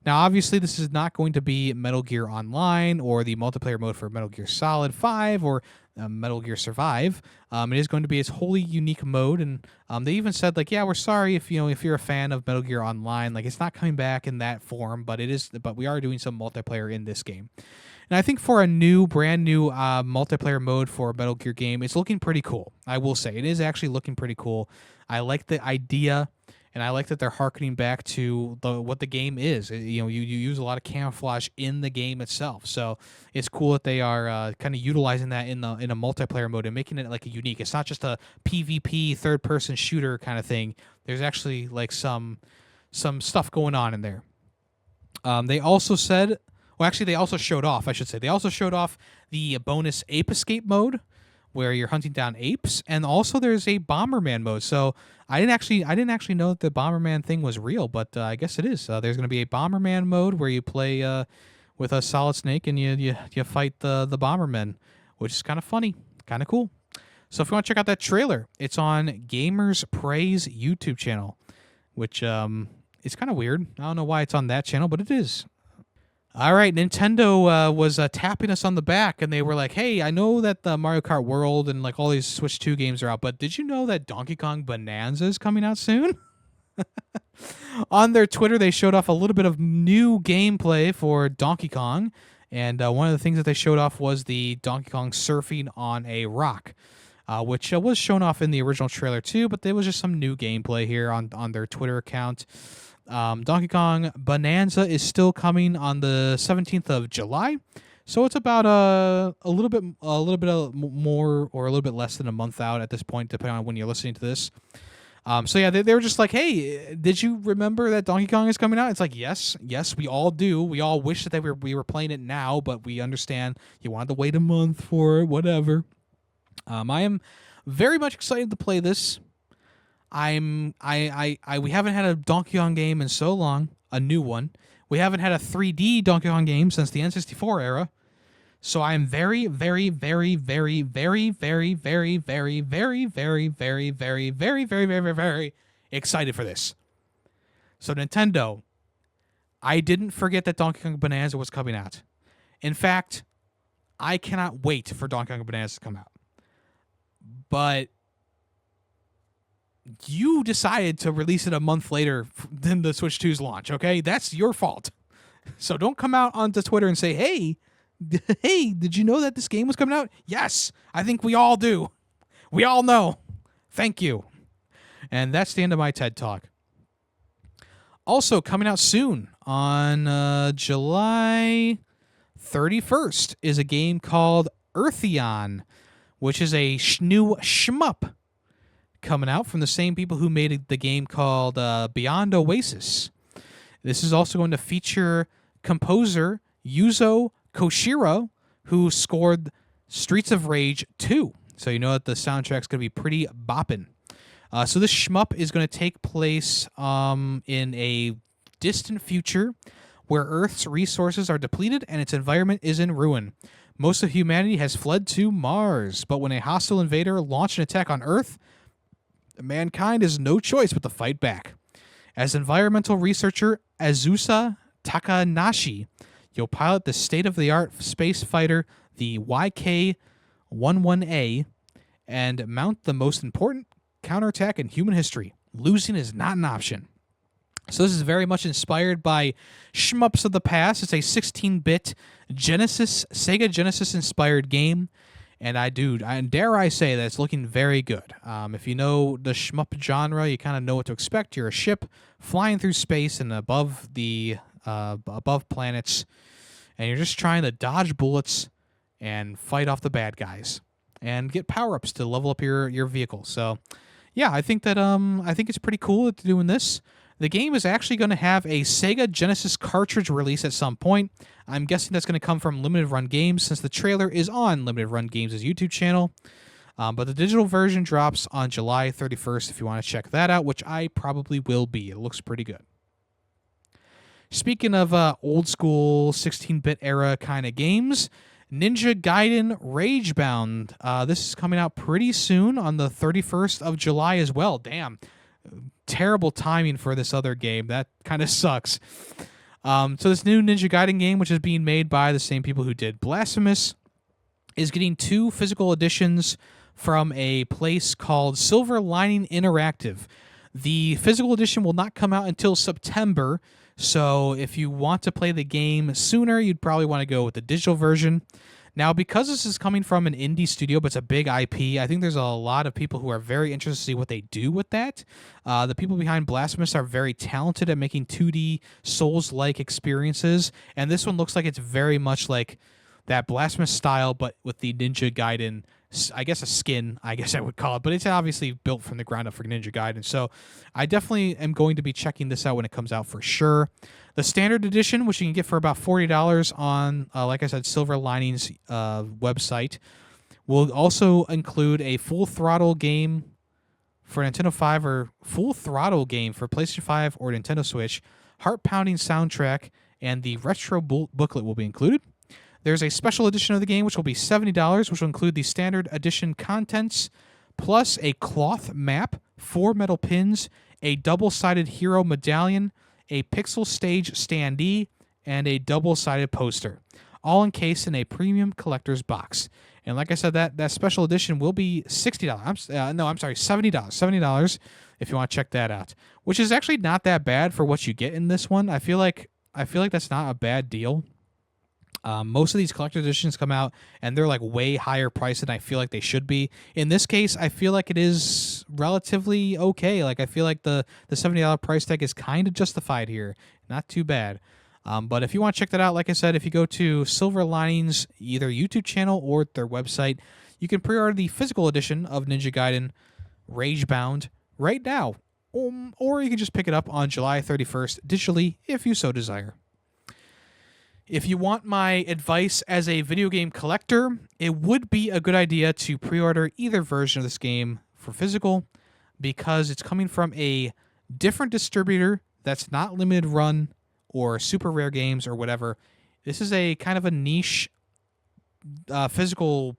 Now, obviously, this is not going to be Metal Gear Online or the multiplayer mode for Metal Gear Solid 5 or Metal Gear Survive. It is going to be its wholly unique mode, and they even said, like, yeah, we're sorry if you're a fan of Metal Gear Online, like it's not coming back in that form, but we are doing some multiplayer in this game. And I think for a brand new multiplayer mode for a Metal Gear game, it's looking pretty cool. I will say it is actually looking pretty cool. I like the idea. And I like that they're harkening back to what the game is. You use a lot of camouflage in the game itself, so it's cool that they are kind of utilizing that in a multiplayer mode and making it like a unique. It's not just a PvP third-person shooter kind of thing. There's actually like some stuff going on in there. They also said, well, actually, they also showed off. I should say they also showed off the bonus ape escape mode, where you're hunting down apes, and also there's a Bomberman mode. So I didn't actually know that the Bomberman thing was real, but I guess it is. There's going to be a Bomberman mode where you play with a Solid Snake and you fight the Bombermen, which is kind of funny, kind of cool. So if you want to check out that trailer, it's on Gamers Praise YouTube channel, which is kind of weird. I don't know why it's on that channel, but it is. All right, Nintendo was tapping us on the back, and they were like, hey, I know that the Mario Kart World and like all these Switch 2 games are out, but did you know that Donkey Kong Bonanza is coming out soon? On their Twitter, they showed off a little bit of new gameplay for Donkey Kong, and one of the things that they showed off was the Donkey Kong surfing on a rock, which was shown off in the original trailer too, but there was just some new gameplay here on their Twitter account. Donkey Kong Bonanza is still coming on the 17th of July, so it's about a little bit more or a little bit less than a month out at this point, depending on when you're listening to this. So yeah, they were just like, hey, did you remember that Donkey Kong is coming out? It's like, yes, we all do. We all wish that we were playing it now, but we understand you wanted to wait a month for it, whatever. I am very much excited to play this. We haven't had a Donkey Kong game in so long, a new one. We haven't had a 3D Donkey Kong game since the N64 era. So I am very, very, very, very, very, very, very, very, very, very, very, very, very, very, very, very excited for this. So Nintendo, I didn't forget that Donkey Kong Bonanza was coming out. In fact, I cannot wait for Donkey Kong Bonanza to come out. But you decided to release it a month later than the Switch 2's launch, okay? That's your fault. So don't come out onto Twitter and say, hey, did you know that this game was coming out? Yes, I think we all do. We all know. Thank you. And that's the end of my TED Talk. Also, coming out soon on July 31st is a game called Eartheon, which is a new shmup coming out from the same people who made the game called Beyond Oasis. This is also going to feature composer Yuzo Koshiro, who scored Streets of Rage 2. So you know that the soundtrack's going to be pretty boppin'. So this shmup is going to take place in a distant future where Earth's resources are depleted and its environment is in ruin. Most of humanity has fled to Mars, but when a hostile invader launched an attack on Earth, mankind has no choice but to fight back. As environmental researcher Azusa Takanashi, you'll pilot the state-of-the-art space fighter, the YK-11A, and mount the most important counterattack in human history. Losing is not an option. So this is very much inspired by shmups of the past. It's a 16-bit Sega Genesis-inspired game. And dare I say that it's looking very good. If you know the shmup genre, you kind of know what to expect. You're a ship flying through space and above planets, and you're just trying to dodge bullets and fight off the bad guys and get power-ups to level up your vehicle. So, yeah, I think it's pretty cool that they're doing this. The game is actually going to have a Sega Genesis cartridge release at some point. I'm guessing that's going to come from Limited Run Games, since the trailer is on Limited Run Games' YouTube channel. But the digital version drops on July 31st if you want to check that out, which I probably will be. It looks pretty good. Speaking of old school 16-bit era kind of games, Ninja Gaiden Ragebound. This is coming out pretty soon on the 31st of July as well. Damn. Terrible timing for this other game. That kind of sucks. So this new Ninja Gaiden game, which is being made by the same people who did Blasphemous, is getting 2 physical editions from a place called Silver Lining Interactive. The physical edition will not come out until September, so if you want to play the game sooner, you'd probably want to go with the digital version. Now, because this is coming from an indie studio, but it's a big IP, I think there's a lot of people who are very interested to see what they do with that. The people behind Blasphemous are very talented at making 2D Souls-like experiences, and this one looks like it's very much like that Blasphemous style, but with the Ninja Gaiden, I guess a skin, I guess I would call it, but it's obviously built from the ground up for Ninja Gaiden. So I definitely am going to be checking this out when it comes out for sure. The standard edition, which you can get for about $40 on, like I said, Silver Linings website, will also include a full throttle game for Nintendo 5 or full throttle game for PlayStation 5 or Nintendo Switch, heart-pounding soundtrack, and the retro booklet will be included. There's a special edition of the game, which will be $70, which will include the standard edition contents, plus a cloth map, 4 metal pins, a double-sided hero medallion, a pixel stage standee, and a double-sided poster, all encased in a premium collector's box. And like I said, that special edition will be $60. $70. $70 if you want to check that out, which is actually not that bad for what you get in this one. I feel like that's not a bad deal. Most of these collector editions come out and they're like way higher price than I feel like they should be. In this case, I feel like it is relatively okay. Like I feel like the $70 price tag is kind of justified here. Not too bad. But if you want to check that out, like I said, if you go to Silver Linings, either YouTube channel or their website, you can pre-order the physical edition of Ninja Gaiden Ragebound right now. Or you can just pick it up on July 31st digitally if you so desire. If you want my advice as a video game collector, it would be a good idea to pre-order either version of this game for physical, because it's coming from a different distributor that's not limited run or super rare games or whatever. This is a kind of a niche physical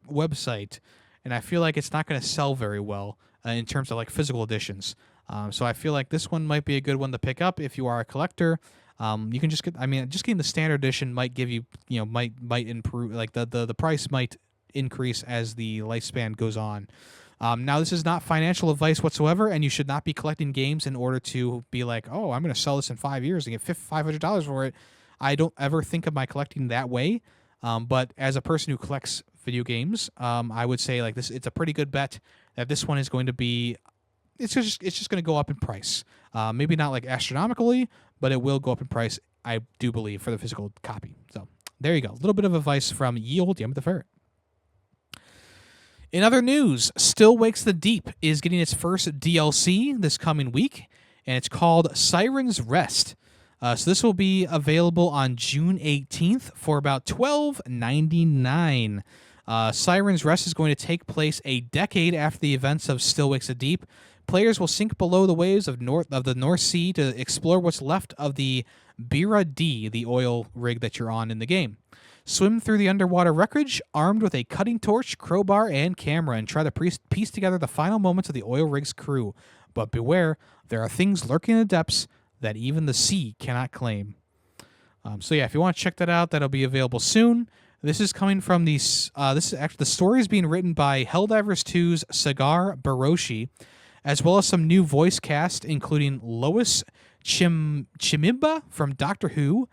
website, and I feel like it's not going to sell very well in terms of like physical editions. So I feel like this one might be a good one to pick up if you are a collector. You can just get, just getting the standard edition might give you, might improve, like the price might increase as the lifespan goes on. Now, this is not financial advice whatsoever, and you should not be collecting games in order to be like, oh, I'm going to sell this in 5 years and get $500 for it. I don't ever think of my collecting that way. But as a person who collects video games, I would say like this, it's a pretty good bet that this one is going to be, it's just going to go up in price. Maybe not like astronomically, but it will go up in price, I do believe, for the physical copy. So there you go. A little bit of advice from ye old Yemmy the Ferret. In other news, Still Wakes the Deep is getting its first DLC this coming week, and it's called Siren's Rest. So this will be available on June 18th for about $12.99. Siren's Rest is going to take place a decade after the events of Still Wakes the Deep. Players will sink below the waves of the North Sea to explore what's left of the Bira D, the oil rig that you're on in the game. Swim through the underwater wreckage, armed with a cutting torch, crowbar, and camera, and try to piece together the final moments of the oil rig's crew. But beware, there are things lurking in the depths that even the sea cannot claim. So yeah, if you want to check that out, that'll be available soon. This is coming from the story is being written by Helldivers 2's Sagar Baroshi, as well as some new voice cast, including Lois Chimimba from Doctor Who,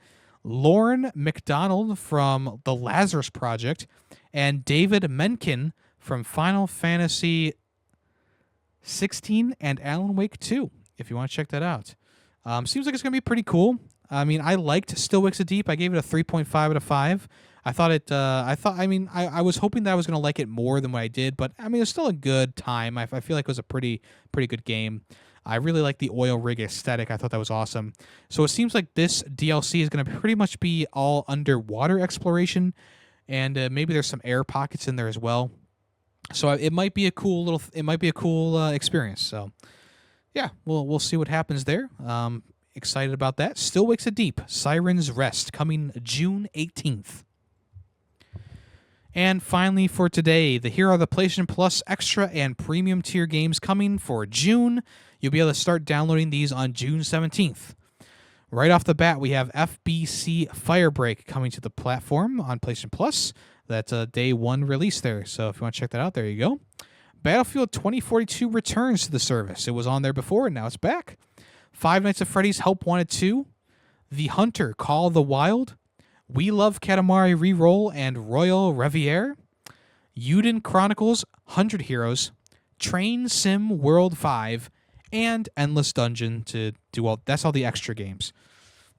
Lauren McDonald from The Lazarus Project, and David Menken from Final Fantasy 16 and Alan Wake 2, if you want to check that out. Seems like it's going to be pretty cool. I mean, I liked Still Wakes a Deep. I gave it a 3.5 out of 5. I was hoping that I was going to like it more than what I did, but I mean, it was still a good time. I feel like it was a pretty good game. I really like the oil rig aesthetic. I thought that was awesome. So it seems like this DLC is going to pretty much be all underwater exploration, and maybe there's some air pockets in there as well. So it might be a cool experience. So yeah, we'll see what happens there. Excited about that. Still Wakes a Deep, Siren's Rest, coming June 18th. And finally for today, here are the PlayStation Plus Extra and Premium tier games coming for June. You'll be able to start downloading these on June 17th. Right off the bat, we have FBC Firebreak coming to the platform on PlayStation Plus. That's a day one release there, so if you want to check that out, there you go. Battlefield 2042 returns to the service. It was on there before, and now it's back. Five Nights at Freddy's Help Wanted 2, The Hunter Call of the Wild, We Love Katamari Reroll and Royal Reviere, Yuden Chronicles 100 Heroes, Train Sim World 5, and Endless Dungeon to do all. That's all the extra games.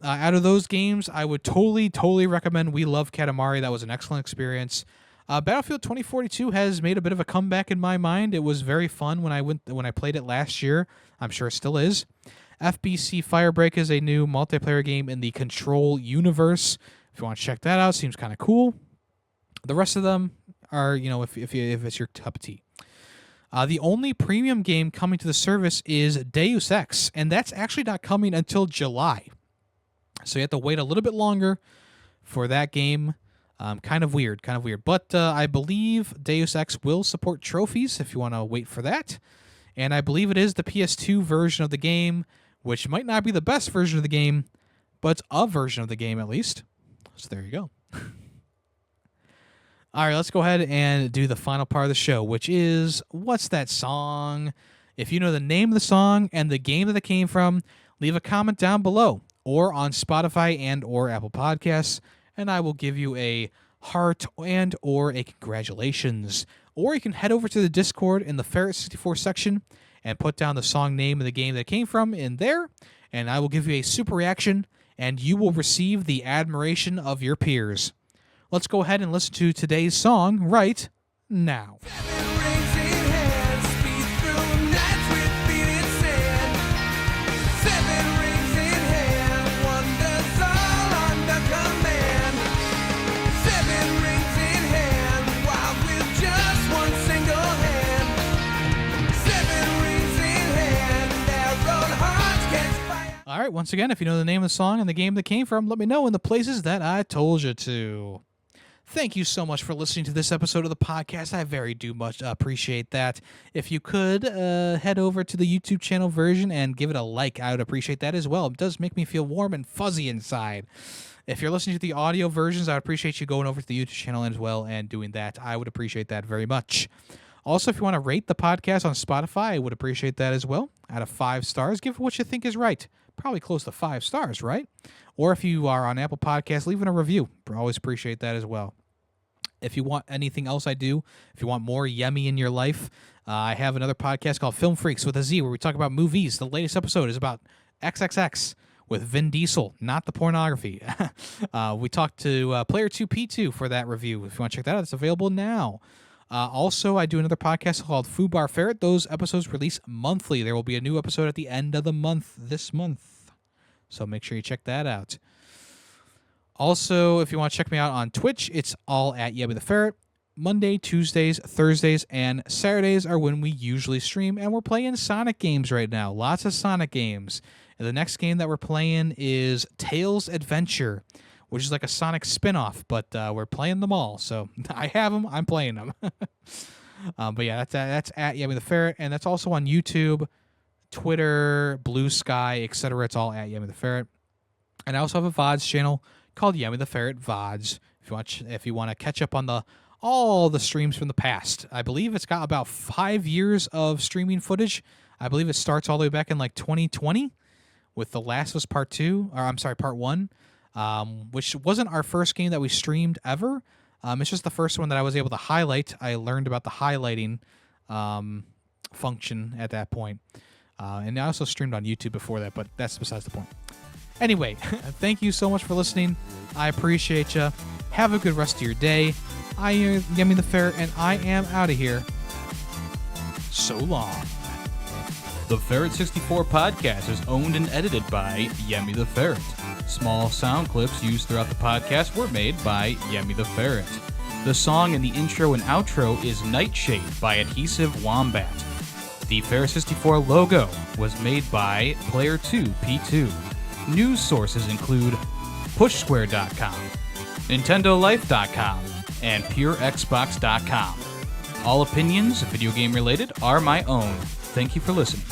Out of those games, I would totally recommend We Love Katamari. That was an excellent experience. Battlefield 2042 has made a bit of a comeback in my mind. It was very fun when I played it last year. I'm sure it still is. FBC Firebreak is a new multiplayer game in the Control universe. If you want to check that out, seems kind of cool. The rest of them are, if it's your cup of tea. The only premium game coming to the service is Deus Ex, and that's actually not coming until July. So you have to wait a little bit longer for that game. Kind of weird. But I believe Deus Ex will support trophies if you want to wait for that. And I believe it is the PS2 version of the game, which might not be the best version of the game, but it's a version of the game at least. So there you go. All right, let's go ahead and do the final part of the show, which is, what's that song? If you know the name of the song and the game that it came from, leave a comment down below or on Spotify and or Apple Podcasts, and I will give you a heart and or a congratulations. Or you can head over to the Discord in the Ferret64 section and put down the song name of the game that it came from in there, and I will give you a super reaction, and you will receive the admiration of your peers. Let's go ahead and listen to today's song right now. All right, once again, if you know the name of the song and the game that came from, let me know in the places that I told you to. Thank you so much for listening to this episode of the podcast. I very do much appreciate that. If you could head over to the YouTube channel version and give it a like, I would appreciate that as well. It does make me feel warm and fuzzy inside. If you're listening to the audio versions, I would appreciate you going over to the YouTube channel as well and doing that. I would appreciate that very much. Also, if you want to rate the podcast on Spotify, I would appreciate that as well. Out of 5 stars, give it what you think is right. Probably close to 5 stars, right? Or if you are on Apple Podcasts, leave in a review. I always appreciate that as well. If you want anything else I do, if you want more Yemmy in your life, I have another podcast called Film Freaks with a Z, where we talk about movies. The latest episode is about XXX with Vin Diesel, not the pornography. We talked to Player 2P2 for that review. If you want to check that out, it's available now. Also, I do another podcast called Foo Bar Ferret. Those episodes release monthly. There will be a new episode at the end of the month this month. So make sure you check that out. Also, if you want to check me out on Twitch, it's all at Yemmy the Ferret. Monday, Tuesdays, Thursdays, and Saturdays are when we usually stream, and we're playing Sonic games right now. Lots of Sonic games. And the next game that we're playing is Tails Adventure, which is like a Sonic spin-off, but we're playing them all. So I have them. I'm playing them. But yeah, that's at Yemmy the Ferret, and that's also on YouTube, Twitter, Blue Sky, etc. It's all at Yemmy the Ferret. And I also have a VODs channel called Yemmy the Ferret VODs. If you want to catch up on all the streams from the past. I believe it's got about 5 years of streaming footage. I believe it starts all the way back in like 2020 with The Last of Us Part 1. which wasn't our first game that we streamed ever. It's just the first one that I was able to highlight. I learned about the highlighting function at that point. And I also streamed on YouTube before that, but that's besides the point. Anyway, thank you so much for listening. I appreciate you. Have a good rest of your day. I am Yemmy the Ferret, and I am out of here. So long. The Ferret 64 podcast is owned and edited by Yemmy the Ferret. Small sound clips used throughout the podcast were made by Yemmy the Ferret. The song in the intro and outro is Nightshade by Adhesive Wombat. The Ferret 64 logo was made by Player2P2. News sources include PushSquare.com, NintendoLife.com, and PureXbox.com. All opinions, video game related, are my own. Thank you for listening.